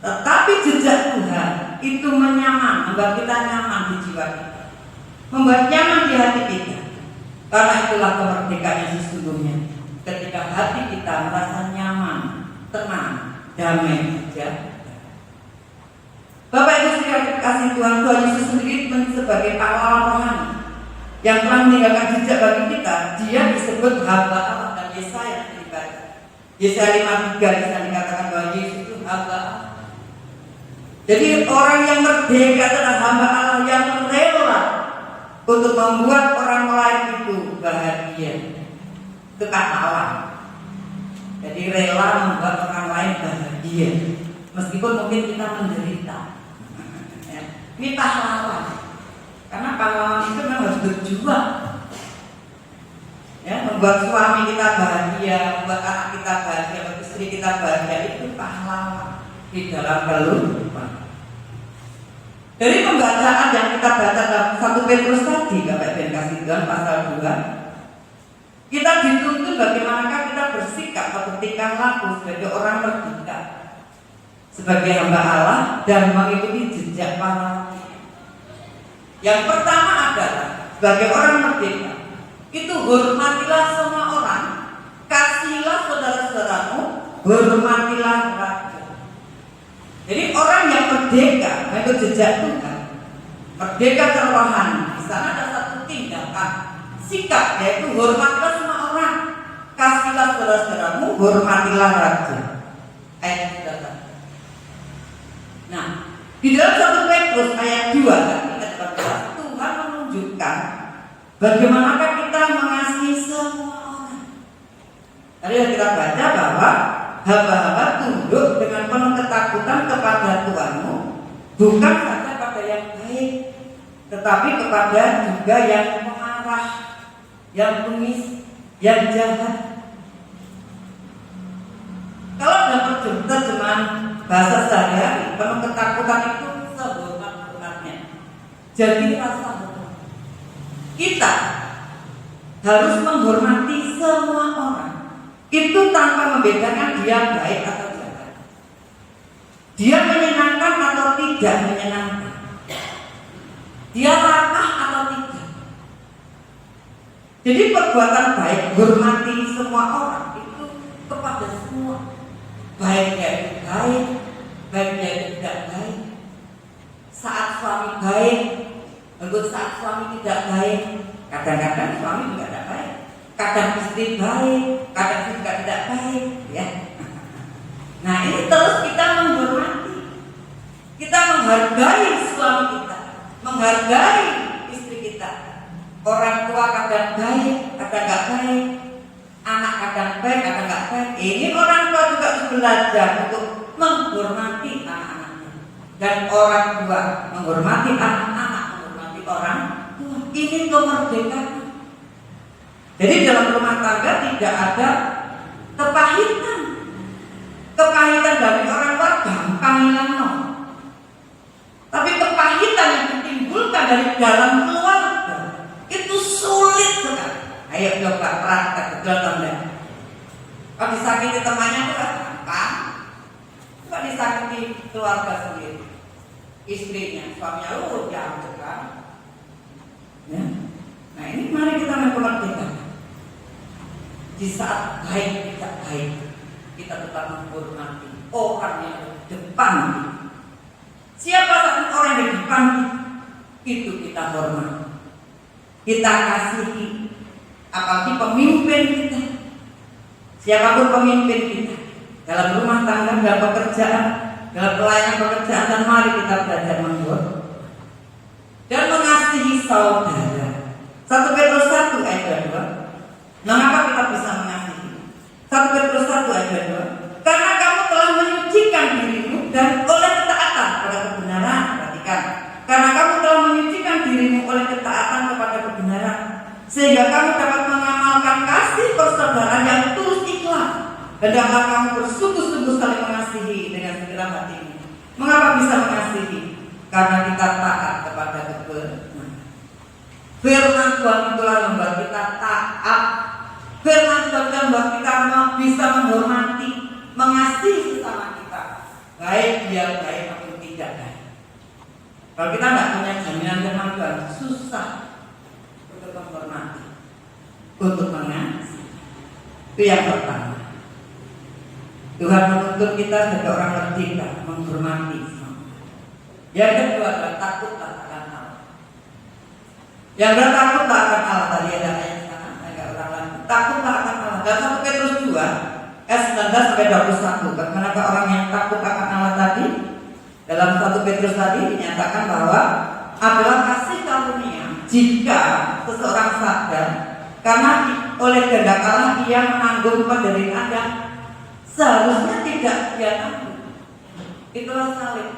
tetapi jejak Tuhan itu menyaman, membuat kita nyaman di jiwa kita, membuat nyaman di hati kita. Karena itulah kemerdekaan yang sesungguhnya, ketika hati kita merasa nyaman, tenang, damai, sejahtera. Bapak Ibu sekalian kasih Tuhan, Tuhan Yesus sendiri sebagai pahlawan rohani yang telah meninggalkan jejak bagi kita. Dia disebut hamba Allah, dan Yesaya dibaca. Yesaya 53 di sana dikatakan bahwa Yesus itu hamba Allah. Jadi orang yang merdeka adalah hamba Allah yang rela untuk membuat orang lain itu bahagia. Itu pahlawan. Jadi rela membuat orang lain bahagia, meskipun mungkin kita menderita. Ini pahlawan, karena pahlawan itu memang harus berjuang, ya, membuat suami kita bahagia, membuat anak kita bahagia, membuat istri kita bahagia. Itu pahlawan di dalam kehidupan. Dari pembacaan yang kita baca dalam 1 Petrus tadi, Bapak Ibu kasih Tuhan, pasal 2, kita dituntut bagaimanakah kita bersikap atau bertingkah laku sebagai orang merdeka, sebagai hamba Allah, dan mengikuti jejak pahlawan. Yang pertama adalah sebagai orang merdeka itu hormatilah semua orang, kasihilah saudara-saudaramu, hormatilah raja. Jadi orang yang merdeka mengikut jejak Tuhan, merdeka kerohani, di sana ada satu tindakan, sikap, yaitu hormatilah semua orang, kasihilah saudara-saudaramu, hormatilah raja. Ayat 3. Nah, di dalam 1 Petrus ayat 2 Tuhan menunjukkan bagaimanakah kita mengasihi semua orang. Tadi kita baca bahwa hamba-hamba tunduk dengan penuh ketakutan kepada Tuhanmu, bukan saja pada yang baik, tetapi kepada juga yang pemarah, yang bengis, yang jahat. Kalau dalam terjemahan bahasa sehari-hari, penuh ketakutan itu sehormat-hormatnya. Jadi rasa hormat. Kita harus menghormati semua orang. Itu tanpa membedakan dia baik atau jahat, dia menyenangkan atau tidak menyenangkan, dia ramah atau tidak. Jadi perbuatan baik, hormati semua orang itu kepada semua, baik dia itu baik, baik dia itu tidak baik. Saat suami baik, untuk saat suami tidak baik, kadang-kadang suami juga tidak baik, kadang istri baik, kadang juga tidak baik, ya. Nah, ini terus kita menghormati, kita menghargai suami kita, menghargai istri kita. Orang tua kadang baik, kadang tidak baik, anak kadang baik, kadang nggak baik. Ini orang tua juga harus belajar untuk menghormati anak-anaknya. Dan orang tua menghormati anak-anak, menghormati orang tua. Ini kemerdekaan. Jadi dalam rumah tangga tidak ada kepahitan. Kepahitan dari orang tua gampang hilang. Tapi kepahitan yang ditimbulkan dari dalam keluarga itu sulit sekali. Ayo coba praktek, betul atau enggak? Kalau disakiti temannya itu kan gampang. Coba disakiti keluarga sendiri, istrinya, suaminya, jangan kan? Ya. Nah ini mari kita memperhatikan. Di saat baik tidak baik, kita tetap menghormati orang yang di depan kita. Siapa saja orang yang di depan itu kita hormati, kita kasihi. Apalagi pemimpin kita, siapapun pemimpin kita, dalam rumah tangga, dalam pekerjaan, dalam pelayanan pekerjaan, dan mari kita belajar menghormati dan mengasihi saudara. 1 Petrus 1 ayat 22. Mengapa kita bisa mengasihi? 1 Petrus 1 ayat 22. Karena kamu telah menyucikan dirimu dan oleh ketaatan pada kebenaran. Perhatikan. Karena kamu telah menyucikan dirimu oleh ketaatan kepada kebenaran, sehingga kamu dapat mengamalkan kasih persaudaraan yang tulus ikhlas. Hendaklah kamu bersungguh-sungguh saling mengasihi dengan segala hati. Mengapa bisa mengasihi? Karena kita taat kepada kebenaran. Firman Tuhan itulah membuat kita taat. Firman Tuhan membuat kita bisa menghormati, mengasihi sesama kita, baik dia baik maupun tidak baik. Kalau kita tidak punya jaminan firman Tuhan, susah untuk menghormati, untuk mengasihi. Itu yang pertama. Tuhan menuntut kita sebagai orang merdeka menghormati. Yang kedua adalah takutlah akan Allah. Yang kedua takutlah akan Allah. Tadi ada ayat sana, agak ulang lagi. Takutlah akan Allah. Dan 1 Petrus 2 ayat 19 sampai 21. Bagaimana orang yang takut akan Allah tadi? Dalam 1 Petrus tadi dinyatakan bahwa adalah kasih karunia jika seseorang sadar karena oleh kehendak Allah ia menanggung penderitaan yang seharusnya tidak dia tanggung. Itulah salib.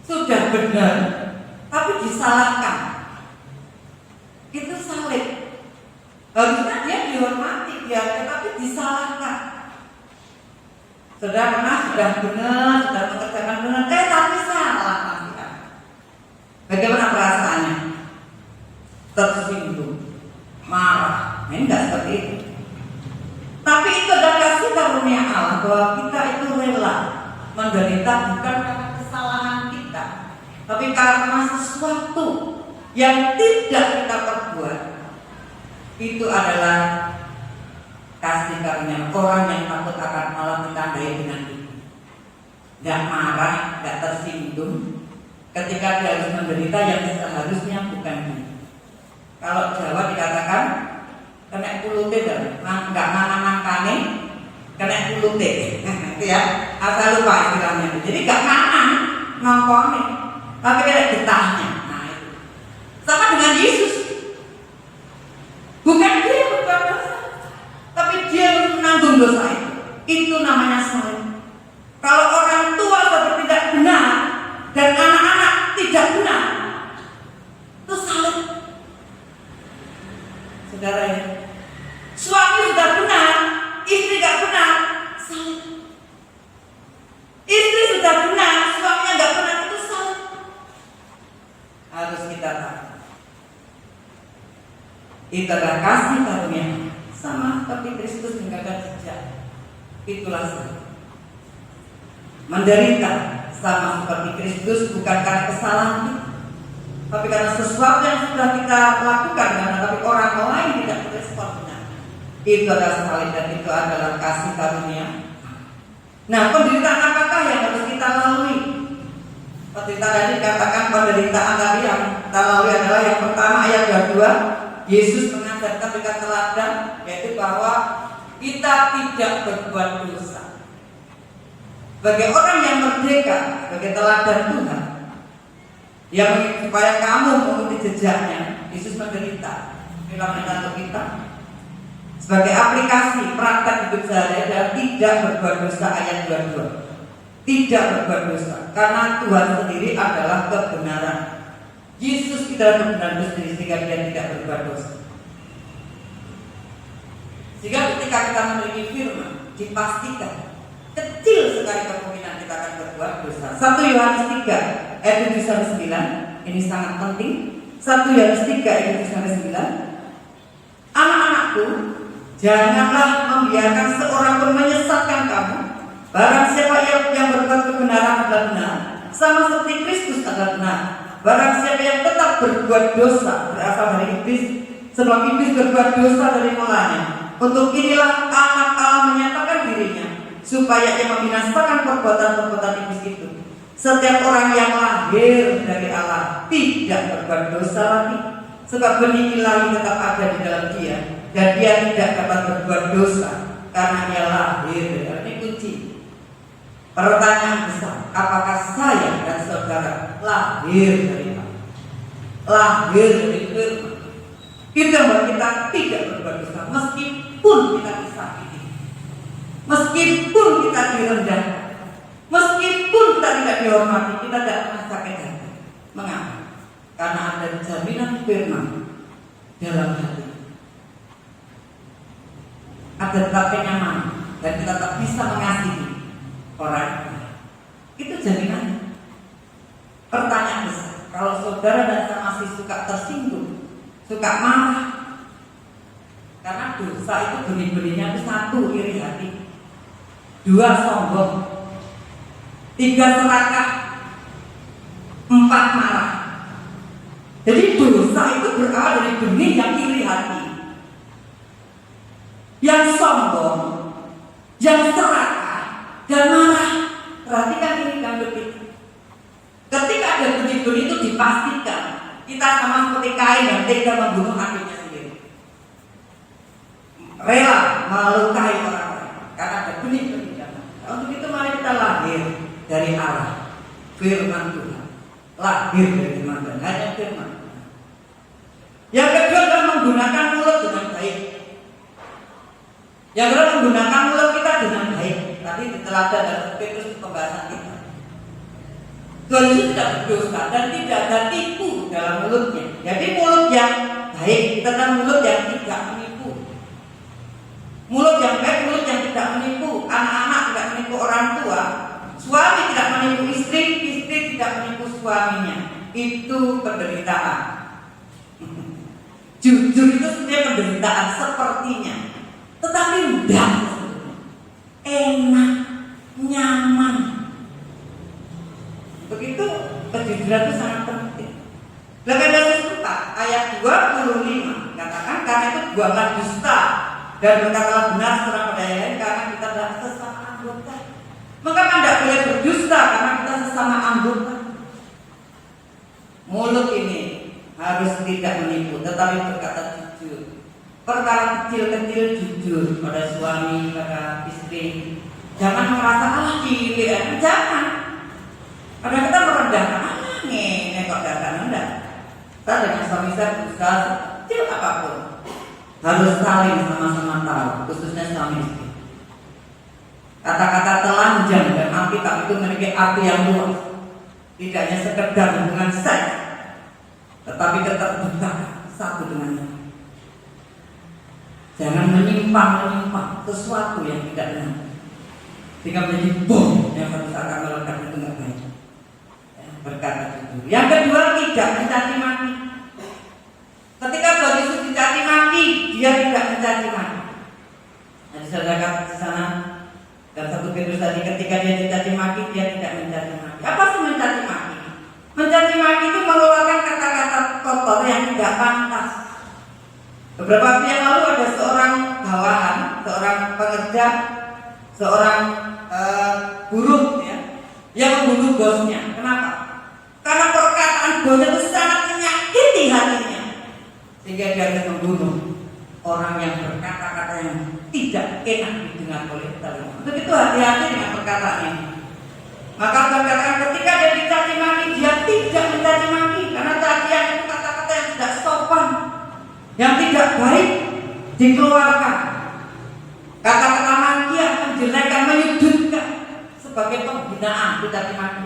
Sudah benar, tapi disalahkan. Itu salib. Harusnya dia dihormati, tapi disalahkan. Sudah benar, sudah mengerjakan benar, tapi salah kan? Bagaimana perasaannya? Tersinggung, marah. Ini tidak seperti itu. Tapi itu adalah kasih karunia Allah bahwa kita itu rela menderita bukan karena kesalahan kita, tapi karena sesuatu yang tidak kita perbuat. Itu adalah kasih karunia. Orang yang takut akan Allah ditandai dengan itu, tidak marah, tidak tersinggung ketika dia harus menderita yang seharusnya bukan dia. Kalau Jawa dikatakan kena kulute dan nggak nangkane kena kulute, itu ya. Asal lupa istilahnya. Jadi nggak nanan nongkone, tapi kena getahnya. Nah itu sama dengan Yesus. Bukan dia yang berbuat dosa, tapi dia yang menanggung dosa itu. Itu namanya salib. Kalau orang tua sudah tidak benar dan anak-anak tidak benar, itu salib. Saudara ya, suami sudah benar, istri tidak benar, salib. Istri sudah benar, suaminya tidak benar, itu salib. Harus kita tahu. Itu adalah kasih karunia, sama seperti Kristus meninggalkan jejak. Itulah salib. Menderita sama seperti Kristus bukan karena kesalahan kita, tapi karena sesuatu yang sudah kita lakukan, tapi orang lain tidak merespon benar. Itu adalah salib dan itu adalah kasih karunia. Nah, penderitaan apakah yang harus kita lalui? Penderitaan tadi dikatakan penderitaan tadi yang kita lalui adalah yang pertama ayat 22. Yesus mengajarkan dengan teladan, yaitu bahwa kita tidak berbuat dosa. Bagi orang yang merdeka, sebagai teladan Tuhan, yang supaya kamu mengikuti jejaknya, Yesus menderita. Inilah perintah untuk kita. sebagai aplikasi praktek hidup sehari-hari adalah tidak berbuat dosa ayat 22. Tidak berbuat dosa karena Tuhan sendiri adalah kebenaran. Yesus adalah kebenaran itu sendiri sehingga dia tidak berbuat dosa. Sehingga ketika kita memiliki firman, dipastikan kecil sekali kemungkinan kita akan berbuat dosa. 1 Yohanes 3 ayat 7-9, ini sangat penting. 1 Yohanes 3 ayat 7-9. Anak-anakku, janganlah membiarkan seorang pun menyesatkan kamu. Barang siapa yang berbuat kebenaran adalah benar, sama seperti Kristus adalah benar. Barang siapa yang tetap berbuat dosa berasal dari iblis, sebab iblis berbuat dosa dari mulanya. Untuk inilah anak Allah menyatakan dirinya, supaya ia membinasakan perbuatan-perbuatan iblis itu. Setiap orang yang lahir dari Allah tidak berbuat dosa lagi, sebab benih ilahi tetap ada di dalam dia, dan dia tidak dapat berbuat dosa karena ia lahir dari Allah. Ini kunci. Pertanyaan besar, apakah saya dan saudara lahir dari Allah? Lahir dari firman. Itu yang membuat kita tidak berbuat dosa, meskipun kita disakiti, meskipun kita direndahkan, meskipun kita tidak dihormati, kita tidak pernah sakit hati. Mengapa? Karena ada jaminan firman dalam hati. Ada tetap kenyamanan dan kita tetap bisa mengasihi orang. Itu jaminan. Pertanyaan besar, kalau saudara dan saya masih suka tersinggung, suka marah, karena dosa itu benih-benihnya itu 1 iri hati, 2 sombong, 3 serakah, 4 marah. Jadi dosa itu berawal dari benih yang iri hati, yang sombong, yang serakah, dan marah. Perhatikan ini kandung itu. Ketika ada benih-benih itu dipastikan kita sama seperti Kain yang tega membunuh adiknya sendiri, rela melukai orang lain karena ada benih-benih dalam. Untuk itu mari kita lahir dari Allah, firman Tuhan, lahir dari firman Tuhan, hanya firman. Yang kedua adalah menggunakan mulut dengan baik. Yang kedua menggunakan mulut kita dengan baik. Tadi diteladan dalam Petrus pembahasan kita. Tuhan Yesus tidak berdosa dan tidak ada tipu dalam mulutnya. Jadi mulut yang baik adalah mulut yang tidak menipu. Mulut yang baik, mulut yang tidak menipu. Anak-anak tidak menipu orang tua, suami tidak menipu istri, istri tidak menipu suaminya. Itu penderitaan. Jujur itu sebenarnya penderitaan sepertinya, tetapi mudah, enak, nyaman. Begitu kejujuran itu sangat penting. 18 ayat 25 katakan, karena itu buanglah dusta dan berkatalah benar seorang pada yang lain, karena kita adalah sesama anggota. Maka tidak boleh berdusta karena kita sesama anggota. Mulut ini harus tidak menipu, tetapi berkata jujur. Perkara kecil-kecil jujur pada suami, pada istri. Jangan merasa cilik, jangan. Karena kita merendahkan, ngene kok datang rendah. Kita dengan suami saya berusaha sekecil apapun harus saling sama-sama tahu, khususnya suami istri. Kata-kata telanjang dan Alkitab itu memiliki arti yang luas. Tidak hanya sekedar hubungan seks, tetapi keterbukaan satu dengan yang lain. Jangan menyimpang sesuatu yang tidak benar, sehingga menjadi bom yang harus akan meledak. Itu nggak baik. Berkata jujur. Yang kedua, tidak mencaci maki. Ketika Tuhan Yesus dicaci maki, dia tidak mencaci maki. Nah, saya katakan di sana dan 1 Petrus tadi, ketika dia dicaci maki, dia tidak mencaci maki. Apa sih mencaci maki? Mencaci maki itu mengeluarkan kata-kata kotor yang tidak pantas. Beberapa waktu yang lalu ada seorang bawahan, seorang pekerja, seorang buruh ya, yang membunuh bosnya. Kenapa? Karena perkataan bosnya itu sangat menyakiti hatinya, sehingga dia harus membunuh orang yang berkata-kata yang tidak enak didengar oleh telinga. Untuk itu hati-hati dengan perkataan ini. Maka Tuhan katakan ketika dia dicaci maki, dia tidak mencaci maki, karena cacian itu kata-kata yang tidak sopan, yang tidak baik dikeluarkan. Kata-kata makian, menjelekan, menyudutkan sebagai penghinaan kita dimaki.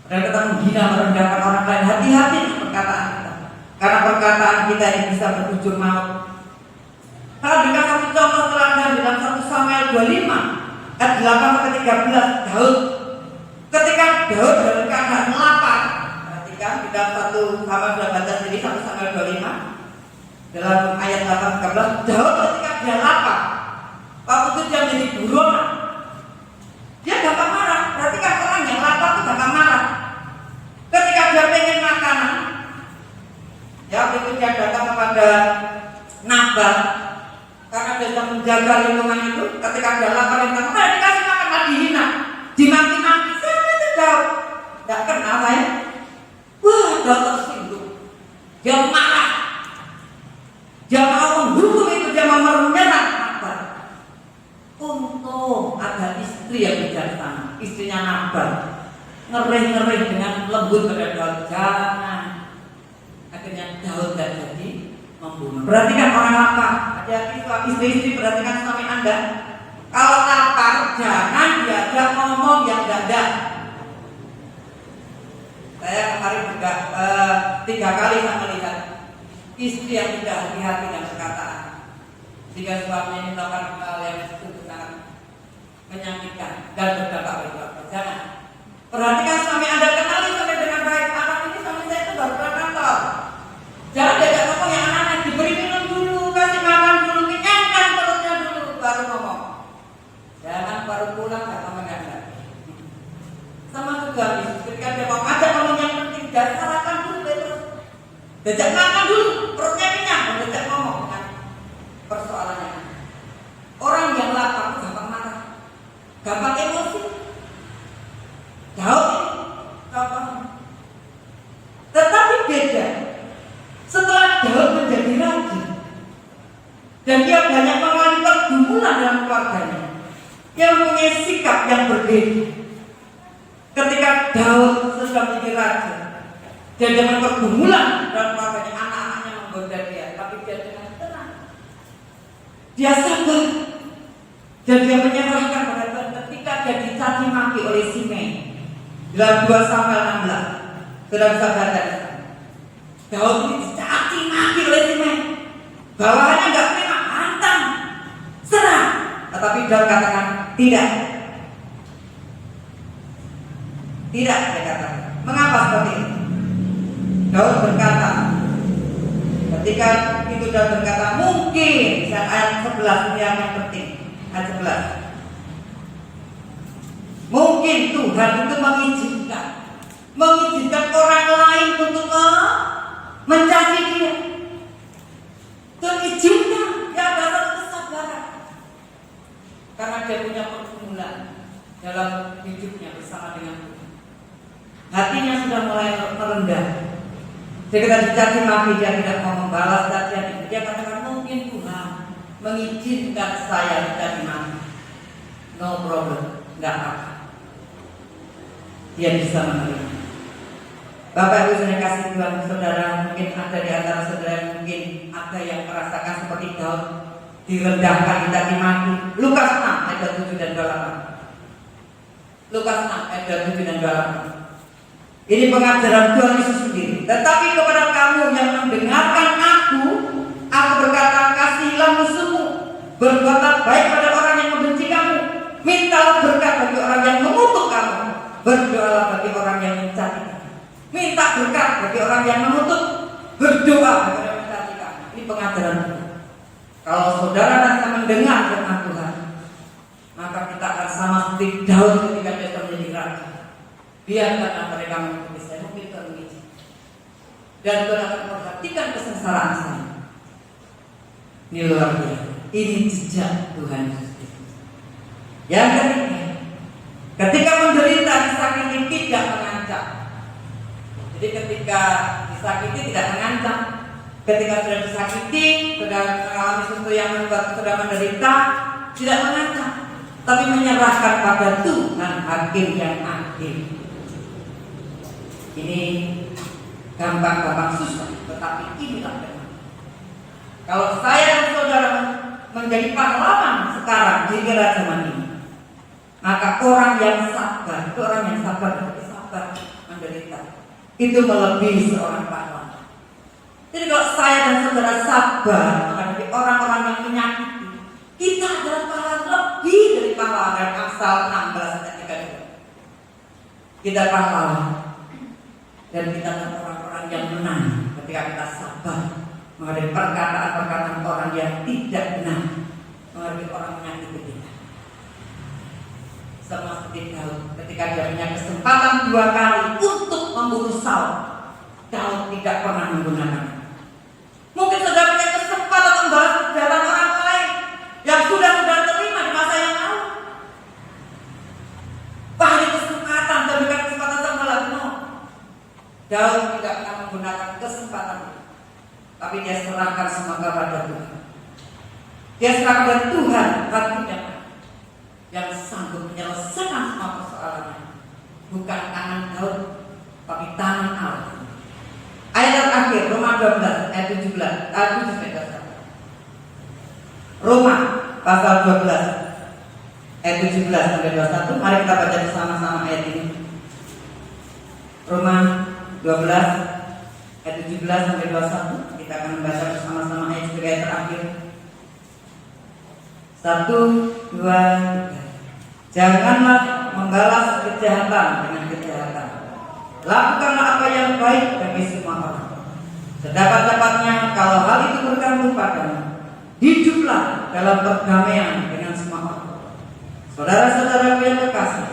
Dan kita menghina, merendahkan orang lain. Hati-hati dengan perkataan kita, karena perkataan kita ini bisa berujung maut. Kalau dengan satu contoh teladan dalam 1 Samuel 25 ayat 8 ke 13, Daud. Ketika Daud dalam keadaan lapar, perhatikan di dalam 1 Samuel sudah baca sendiri 1 Samuel 25 dalam ayat 8 ke 13, Daud ketika dia lapar, waktu itu dia menjadi buronan. Dia gampang marah. Perhatikan orang yang lapar itu gampang marah. Ketika dia pengen makanan, ya itu dia datang kepada Nabal, karena dia sudah menjaga lingkungan itu. Ketika dia lapar, dia bilang, dikasih makan, malah dihina, dimaki-maki. Siapa itu Daud? Tidak kenal saya. Wah, Daud tersinggung. Dia marah. Dia mau menghukum itu, dia mau menyerang Nabal. Untung ada istri yang bijaksana, istrinya Nabal, ngerih-ngerih dengan lembut pada Daud. Jangan. Akhirnya Daud tidak jadi membunuh. Perhatikan orang lapar. Hati-hati istri-istri, perhatikan suami Anda. Kalau lapar, jangan diajak ngomong yang dada. Saya kemarin juga 3 kali saya melihat istri yang tidak hati-hati dengan perkataan, jika suaminya ini melakukan hal yang sungguh sangat menyakitkan dan berdampak bagi keluarga. Jangan. Perhatikan suami Anda, kenali sampai dengan baik. Anak ini suami saya itu baru berkantor. Jangan diajak ngomong yang aneh-aneh. Diberi minum dulu, kasih makan dulu, kenyangkan perutnya dulu, baru ngomong. Jangan baru pulang gak ngomong Anda. Sama juga ketika dia mau ngajak ngomong yang penting, dan sarapan dulu terus. Diajak makan dulu, perutnya kenyang, diajak ngomong dengan persoalannya. Orang yang lapar itu gampang marah, gampang emosi. Daud ini gampang. Tetapi beda setelah Daud menjadi raja dan dia banyak mengalami pergumulan dalam keluarganya, dia mempunyai sikap yang berbeda. Ketika Daud sudah menjadi raja, dia dengan pergumulan dalam keluarganya, anak-anaknya menggoda dia, tapi dia dengan tenang, dia sabar, dan dia menyerahkan pada Tuhan. Ketika dia dicaci maki oleh Simei dalam 2 Samuel 16, sudah bisa baca. Daud ini dicaci maki oleh Simei, bawahannya nggak terima, hantam, serang. Tetapi Daud katakan tidak, dia katakan. Mengapa seperti itu? Daud berkata, ketika itu Daud berkata, mungkin ayat 11 ini yang penting, ayat 11. Mungkin Tuhan itu mengizinkan orang lain untuk mencaci dia. Tuhan izinkan, dia ada satu kesabaran, karena dia punya pergumulan dalam hidupnya bersama dengan Tuhan. Hatinya sudah mulai merendah. Ketika dicaci maki, dia tidak mau membalas cacian itu. Dia katakan, mungkin Tuhan mengizinkan saya dicaci maki. No problem, nggak apa-apa. Dia bisa menerima. Bapak Ibu saya kasih Tuhan, saudara, mungkin ada di antara saudara yang mungkin ada yang merasakan seperti Daud, direndahkan, dicaci maki. Lukas 6 ayat 7 dan 28. Lukas 6 ayat 7 dan 28. Ini pengajaran Tuhan Yesus sendiri. Tetapi kepada kamu yang mendengarkan aku berkata, kasihilah musuhmu, berbuatlah baik pada orang yang membenci kamu, mintalah berkat bagi orang yang mengutuk kamu, berdoalah bagi orang yang mencaci kamu. Minta berkat bagi orang yang mengutuk, berdoa bagi orang yang mencaci kamu. Ini pengajaran Tuhan. Kalau saudara nanti mendengar firman Tuhan, maka kita akan sama seperti Daud ketika dia menjadi raja. Biarkan mereka mengikuti saya, mungkin Tuhan mengizinkan. Dan Tuhan akan memperhatikan kesengsaraan saya. Ini luar biasa. Ini jejak Tuhan Yesus. Yang ketiga, ketika menderita, disakiti tidak mengancam. Jadi ketika disakiti tidak mengancam. Ketika sudah disakiti, sudah mengalami sesuatu yang membuat sudah menderita, tidak mengancam, tapi menyerahkan pada Tuhan Hakim yang adil. Ini gampang-gampang susah, tetapi inilah benar. Kalau saya dan saudara menjadi pahlawan sekarang di era zaman ini, maka orang yang sabar menderita, itu melebihi seorang pahlawan. Jadi kalau saya dan saudara sabar menghadapi orang-orang yang menyakiti, kita adalah pahlawan lebih dari pahlawan. Dan Amsal 16 ayat 32. Kita pahlawan dan kita adalah orang-orang yang menang ketika kita sabar menghadapi perkataan-perkataan orang yang tidak benar, menghadapi orang menyakiti kita. Sama seperti Daud ketika dia punya kesempatan 2 kali untuk membunuh Saul, Daud tidak pernah menggunakannya. Mungkin saudara punya kesempatan membalas kejahatan orang lain yang sudah terima di masa yang lalu. Ada kesempatan, dan bukan kesempatan sama lagi. Daud tidak pernah menggunakan kesempatan itu, tapi dia serahkan semua kepada Tuhan. Dia serahkan kepada Tuhan hatinya yang sanggup menyelesaikan semua persoalannya. Bukan tangan Daud, tapi tangan Allah. Ayat terakhir Roma 12 ayat 17 Roma pasal 12 ayat 17 sampai 21. Mari kita baca bersama-sama ayat ini. Roma 12 ayat 17 sampai 21. Kita akan membaca bersama-sama ayat sebagai ayat terakhir. 1, 2, 3. Janganlah membalas kejahatan dengan kejahatan. Lakukanlah apa yang baik bagi semua orang. Sedapat-dapatnya kalau hal itu bergantung padamu, hiduplah dalam perdamaian dengan semua orang. Saudara-saudaraku yang terkasih,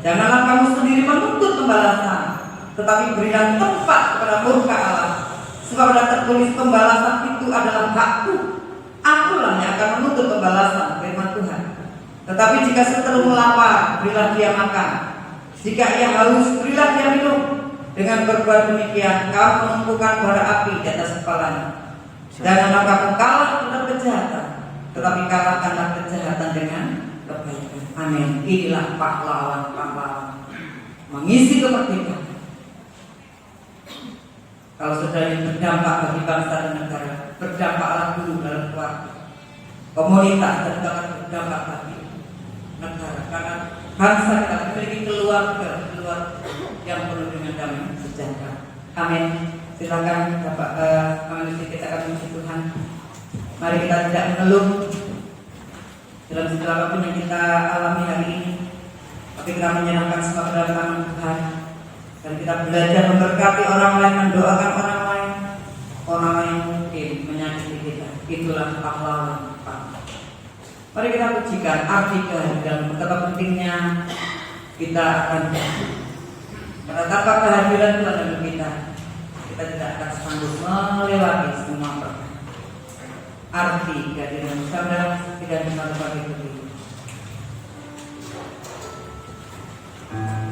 janganlah kamu sendiri menuntut pembalasan, tetapi berilah tempat kepada murka Allah. Sebab ada tertulis pembalasan itu adalah hakku. Akulah yang akan menuntut pembalasan, firman Tuhan. Tetapi jika seterumu lapar, berilah dia makan. Jika ia haus, berilah dia minum. Dengan berbuat demikian, kau menumpukan bara api di atas kepalanya. Janganlah kamu kalah terhadap kejahatan, tetapi kalahkanlah kejahatan dengan kebaikan. Amin. Inilah pahlawan-pahlawan mengisi kemerdekaan. Kalau saudara ini berdampak bagi bangsa dan negara, berdampaklah dulu dalam keluarga, komunitas, dan juga berdampak bagi negara. Karena bangsa kita memiliki keluarga yang penuh dengan damai sejahtera. Amin. Silakan Bapak manusia, kita akan memuji Tuhan. Mari kita tidak mengeluh dalam segala apapun yang kita alami hari ini, tapi kita menyerahkan semua ke dalam tangan Tuhan. Dan kita belajar memberkati orang lain, mendoakan orang lain yang mungkin menyakiti kita. Itulah pahlawan. Mari kita pujikan arti kehadiran. Betapa pentingnya kita akan menetapkan kehadiran Tuhan dalam kita. Kita tidak akan sanggup melewati semua perkara. Arti kehadiran saudara tidak bisa bagi begitu.
Jangan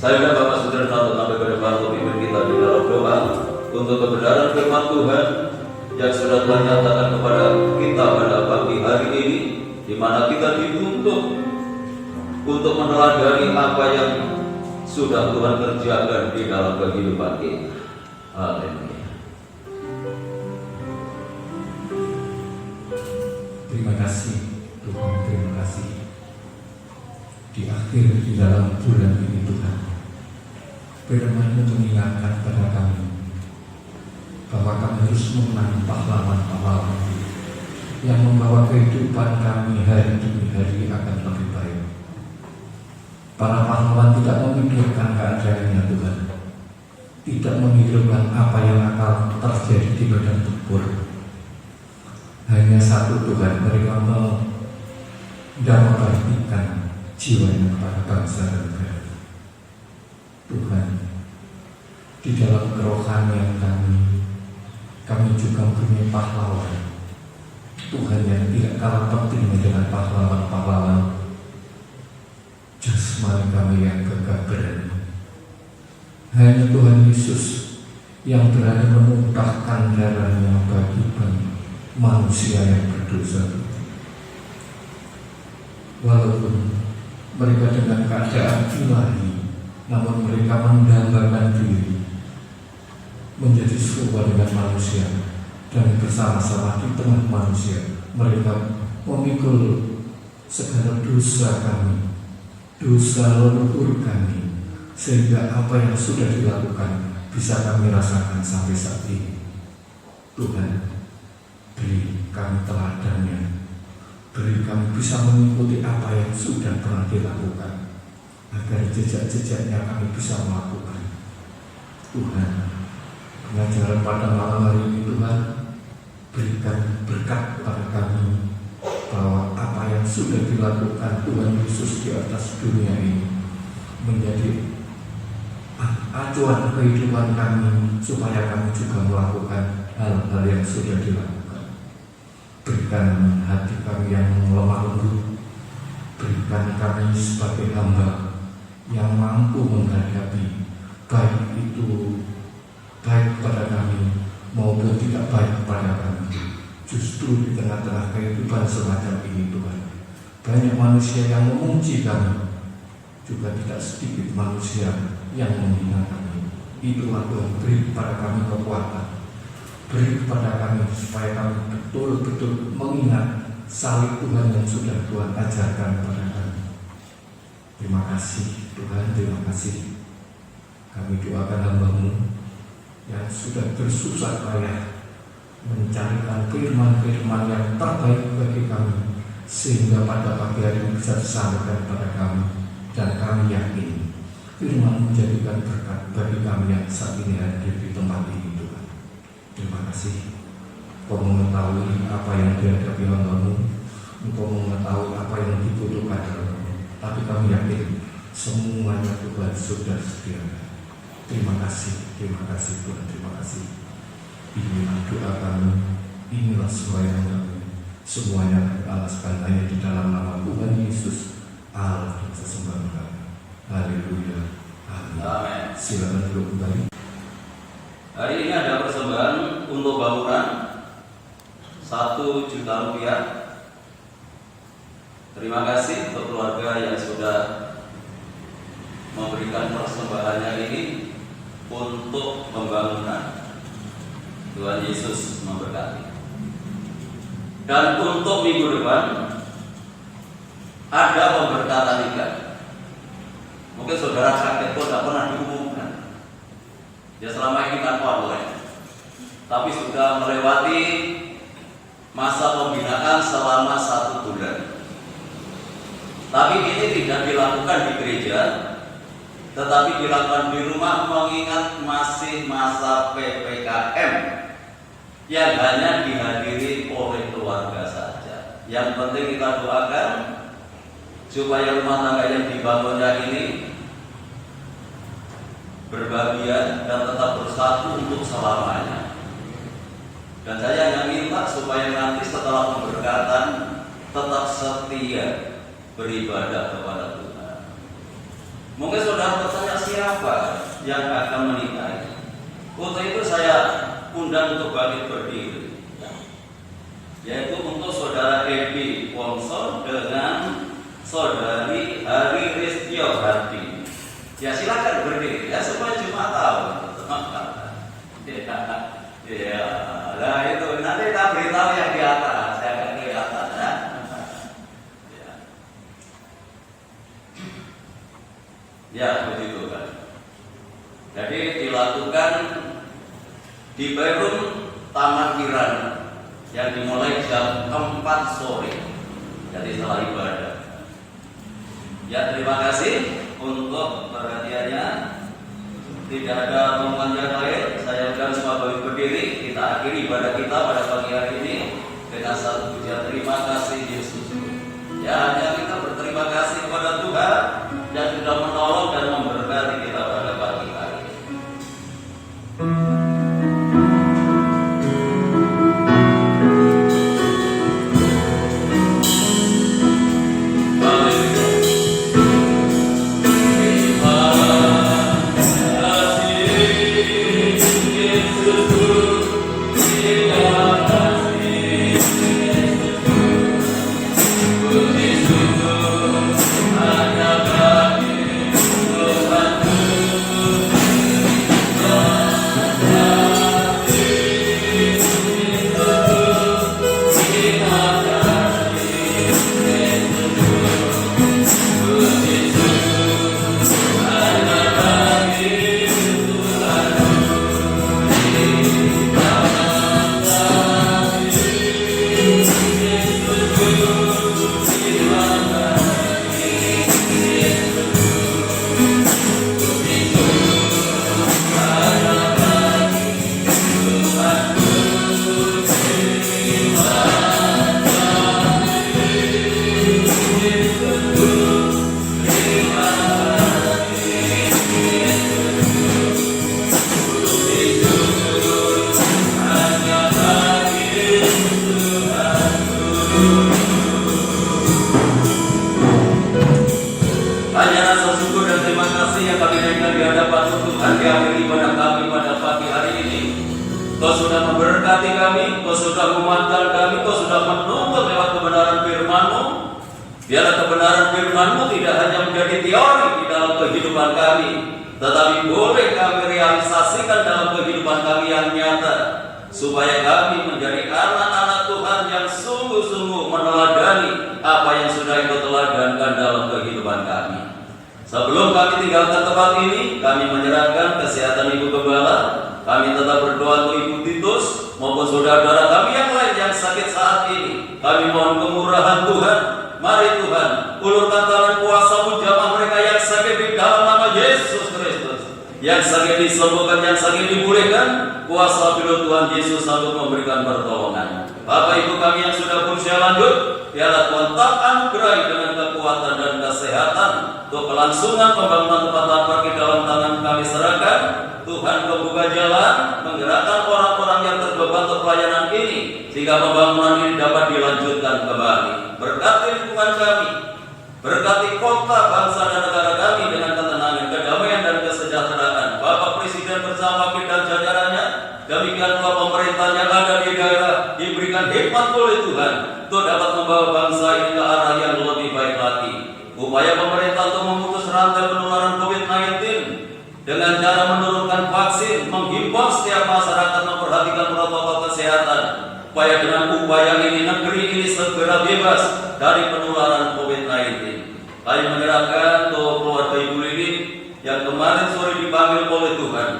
Saya dan Bapak Saudara untuk sampai pada waktu pimpin kita di dalam doa untuk kebenaran firman Tuhan yang sudah Tuhan nyatakan kepada kita pada pagi hari ini, di mana kita dituntut untuk meneladani apa yang sudah Tuhan kerjakan di dalam kehidupan kita. Haleluya.
Terima kasih Tuhan, terima kasih. Di akhir di dalam bulan ini Tuhan, firman-Mu mengingatkan pada kami bahwa kami harus mengenang pahlawan-pahlawan yang membawa kehidupan kami hari demi hari akan lebih baik. Para pahlawan tidak memikirkan keadaannya Tuhan, tidak memikirkan apa yang akan terjadi di medan tempur. Hanya satu Tuhan, mereka mengabdikan jiwanya kepada bangsa dan negara. Tuhan, di dalam kerohanian kami juga mempunyai pahlawan. Tuhan yang tidak kalah pentingnya dengan pahlawan-pahlawan jasmani kami yang gagah berani. Hanya Tuhan Yesus yang berani menumpahkan darahnya bagi manusia yang berdosa. Walaupun mereka dengan keadaan ilahi, namun mereka mendambakan diri menjadi serupa dengan manusia, dan bersama-sama di tengah manusia mereka memikul segala dosa kami, dosa leluhur kami, sehingga apa yang sudah dilakukan bisa kami rasakan sampai saat ini. Tuhan, beri kami teladannya, beri kami bisa mengikuti apa yang sudah pernah dilakukan, agar jejak-jejaknya kami bisa melakukan. Tuhan, pengajaran pada malam hari ini Tuhan, berikan berkat kepada kami bahwa apa yang sudah dilakukan Tuhan Yesus di atas dunia ini menjadi acuan kehidupan kami, supaya kami juga melakukan hal-hal yang sudah dilakukan. Berikan hati kami yang lemah lembut, berikan kami sebagai hamba yang mampu menghadapi baik itu baik kepada kami maupun tidak baik kepada kami. Justru di tengah-tengah kehidupan semacam ini Tuhan, banyak manusia yang memuji kami, juga tidak sedikit manusia yang menghina kami. Itulah Tuhan, beri kepada kami kekuatan, beri kepada kami supaya kami betul-betul mengingat salib Tuhan yang sudah Tuhan ajarkan kepada kami. Terima kasih Tuhan, terima kasih. Kami doakan hamba-Mu yang sudah bersusah payah mencarikan firman-firman yang terbaik bagi kami, sehingga pada pagi hari ini bisa disampaikan kepada kami, dan kami yakin firman menjadikan berkat bagi kami yang saat ini hadir di tempat ini Tuhan. Terima kasih. Engkau mengetahui apa yang dihadapi hamba-Mu, Engkau mengetahui apa yang dibutuhkan hamba-Mu, tapi kami yakin semuanya Tuhan sudah sediakan. Terima kasih Tuhan, terima kasih. Inilah doa kami, inilah sembahyang kami. Semuanya kami alaskan hanya di dalam nama Tuhan Yesus, Allah dan sesembahan kami. Haleluya. Amin. Silakan duduk kembali.
Hari ini ada persembahan untuk bangunan 1 juta rupiah. Terima kasih untuk keluarga yang sudah memberikan persembahannya ini untuk pembangunan. Tuhan Yesus memberkati. Dan untuk minggu depan ada pemberkatan ikan. Mungkin saudara kaget kok tidak pernah diumumkan. Ya selama ini kan online, tapi sudah melewati masa pembinaan selama 1 bulan. Tapi ini tidak dilakukan di gereja, tetapi dilakukan di rumah, mengingat masih masa PPKM yang hanya dihadiri oleh keluarga saja. Yang penting kita doakan supaya rumah tangga yang dibangunnya ini berbahagia dan tetap bersatu untuk selamanya. Dan saya hanya minta supaya nanti setelah pemberkatan tetap setia beribadah kepada Tuhan. Mungkin saudara bertanya siapa yang akan menikahi. Untuk itu saya undang untuk bangkit berdiri, yaitu untuk saudara Ebi Wongso dengan saudari Hari Ristio Hardi. Ya silakan berdiri ya supaya cuma tahu. Ya, nah itu nanti kita beritahu yang di atas, saya akan kelihatan ya. Ya begitu kan. Jadi dilakukan di Bayrum Taman Kirana yang dimulai jam 4 sore. Jadi setelah ibadah. Ya terima kasih untuk perhatiannya. Tidak ada omongan yang lain. Saya undang semua berdiri. Kita akhiri ibadah kita pada pagi hari ini dengan satu pujian terima kasih Yesus. Ya hanya kita berterima kasih kepada Tuhan yang sudah menolong dan memberkati kita pada pagi hari ini. Kau sudah memberkati kami, Kau sudah memantau kami, Kau sudah menuntut lewat kebenaran firman-Mu. Biarlah kebenaran firman-Mu tidak hanya menjadi teori di dalam kehidupan kami, tetapi boleh kami realisasikan dalam kehidupan kami yang nyata, supaya kami menjadi anak-anak Tuhan yang sungguh-sungguh meneladani apa yang sudah Engkau teladankan dalam kehidupan kami. Sebelum kami tinggalkan tempat ini, kami menyerahkan kesehatan Ibu Gembala. Kami tetap berdoa untuk Ibu Titus maupun saudara-saudara kami yang lain yang sakit saat ini. Kami mohon kemurahan Tuhan. Mari Tuhan, ulurkan tangan kuasa-Mu jamah mereka yang sakit di dalam nama Yesus Kristus. Yang sakit disembuhkan, yang sakit dipulihkan. Kuasa pilih Tuhan Yesus sanggup memberikan pertolongan. Bapak Ibu kami yang sudah berusia lanjut, biarlah Tuhan tak anugerahi dengan kekuatan dan kesehatan untuk kelangsungan pembangunan tempat parkir dalam tangan kami serahkan. Tuhan membuka jalan, menggerakkan orang-orang yang terbeban untuk pelayanan ini, sehingga pembangunan ini dapat dilanjutkan kembali. Berkati lingkungan kami, berkati kota, bangsa dan negara kami dengan ketenangan, kedamaian dan kesejahteraan. Bapak Presiden bersama wakil dan jajarannya, demikian pula pemerintah yang ada di daerah, diberikan hikmat oleh Tuhan untuk dapat membawa bangsa ini ke arah yang lebih baik lagi. Upaya pemerintah untuk memutus rantai penularan COVID-19 dengan cara menurunkan vaksin, menghimbau setiap masyarakat memperhatikan protokol kesehatan, supaya dengan upaya ini negeri ini segera bebas dari penularan COVID-19. Kami menyerahkan untuk keluarga Ibu Lili yang kemarin sore dipanggil oleh Tuhan.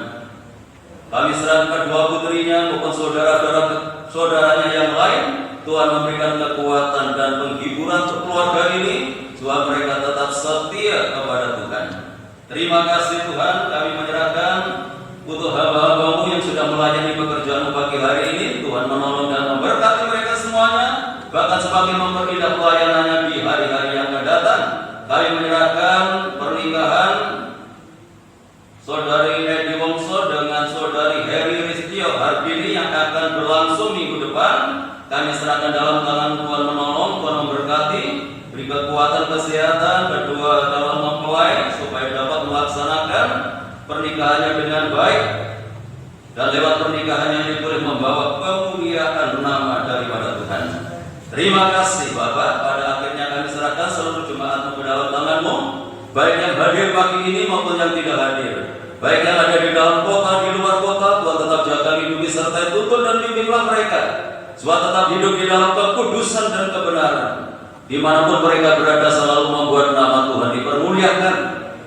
Kami serahkan kedua putrinya maupun saudara-saudaranya yang lain. Tuhan memberikan kekuatan dan penghiburan untuk keluarga ini, supaya mereka tetap setia kepada Tuhan. Terima kasih Tuhan, kami menyerahkan untuk hamba-hamba-Mu yang sudah melayani pekerjaan pagi hari ini. Tuhan menolong dan memberkati mereka semuanya, bahkan semakin memperindah pelayanannya di hari-hari yang akan datang. Kami menyerahkan pernikahan Saudari Edi Wongso dengan Saudari Heri Ristio Hardini yang akan berlangsung minggu depan. Kami serahkan dalam tangan Tuhan menolong, Tuhan memberkati, beri kekuatan kesehatan kedua calon mempelai supaya dapat menyelesaikan pernikahannya dengan baik, dan lewat pernikahannya ini boleh membawa kemuliaan nama daripada Tuhan. Terima kasih Bapak, pada akhirnya kami serahkan seluruh jemaat-Mu ke dalam tangan-Mu, baik yang hadir pagi ini maupun yang tidak hadir, baik yang ada di dalam kota, di luar kota. Tuhan tetap jaga, lindungi, serta tuntun dan bimbinglah mereka, supaya tetap hidup di dalam kekudusan dan kebenaran. Dimanapun mereka berada, selalu membuat nama Tuhan dipermuliakan.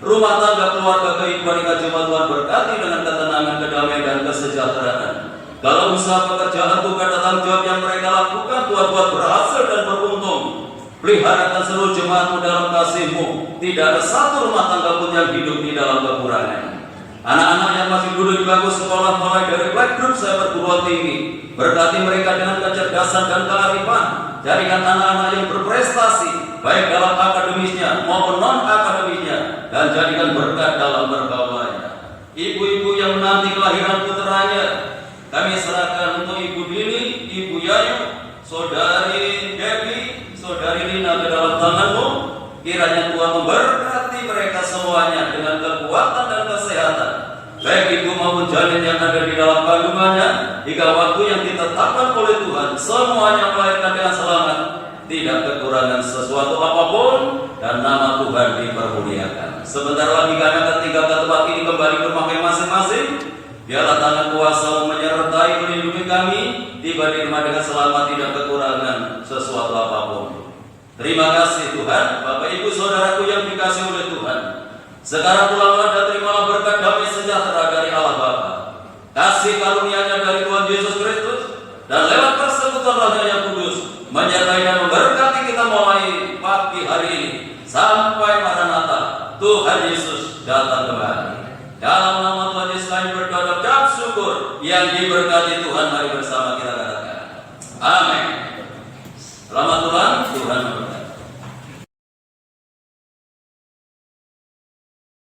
Rumah tangga, keluarga, kehidupan jemaat Tuhan berkati dengan ketenangan, kedamaian, dan kesejahteraan. Kalau usaha pekerjaan, tugas dan tanggung jawab yang mereka lakukan, Tuhan buat berhasil dan beruntung. Peliharakan seluruh jemaat-Mu dalam kasih-Mu. Tidak ada satu rumah tangga pun yang hidup di dalam kekurangan. Anak-anak yang masih duduk di bangku sekolah, mulai dari playgroup saya perguruan tinggi, berkati mereka dengan kecerdasan dan kearifan. Jadikan anak-anak yang berprestasi, baik dalam akademisnya maupun non-akademisnya, dan jadikan berkat dalam pergaulannya. Ibu-ibu yang menanti kelahiran puteranya, kami serahkan untuk Ibu Dini, Ibu Yayu, Saudari Devi, Saudari Lina ke dalam tangan-Mu. Kiranya Tuhan memberkati mereka semuanya dengan kekuatan dan kesehatan, baik ibu maupun janin yang ada di dalam kandungannya, hingga waktu yang ditetapkan oleh Tuhan, semuanya melahirkan dengan selamat, tidak kekurangan sesuatu apapun, dan nama Tuhan dipermuliakan. Sebentar lagi kami akan tinggal ke tempat ini, kembali ke rumah masing-masing. Biarlah tangan kuasa menyertai, melindungi kami, tiba di rumah dengan selamat, tidak kekurangan sesuatu apapun. Terima kasih Tuhan. Bapak Ibu Saudaraku yang dikasihi oleh Tuhan, sekarang pulanglah dan terimalah berkat damai sejahtera dari Allah Bapa, kasih karunia-Nya dari Tuhan Yesus Kristus, dan lewat persekutuan Roh-Nya yang kudus menyertai dan memberkati kita mulai pagi hari ini sampai Maranatha, Tuhan Yesus datang kembali. Dalam nama Tuhan Yesus kami berdoa dan syukur, yang diberkati Tuhan, mari bersama kita katakan amin. Selamat Tuhan.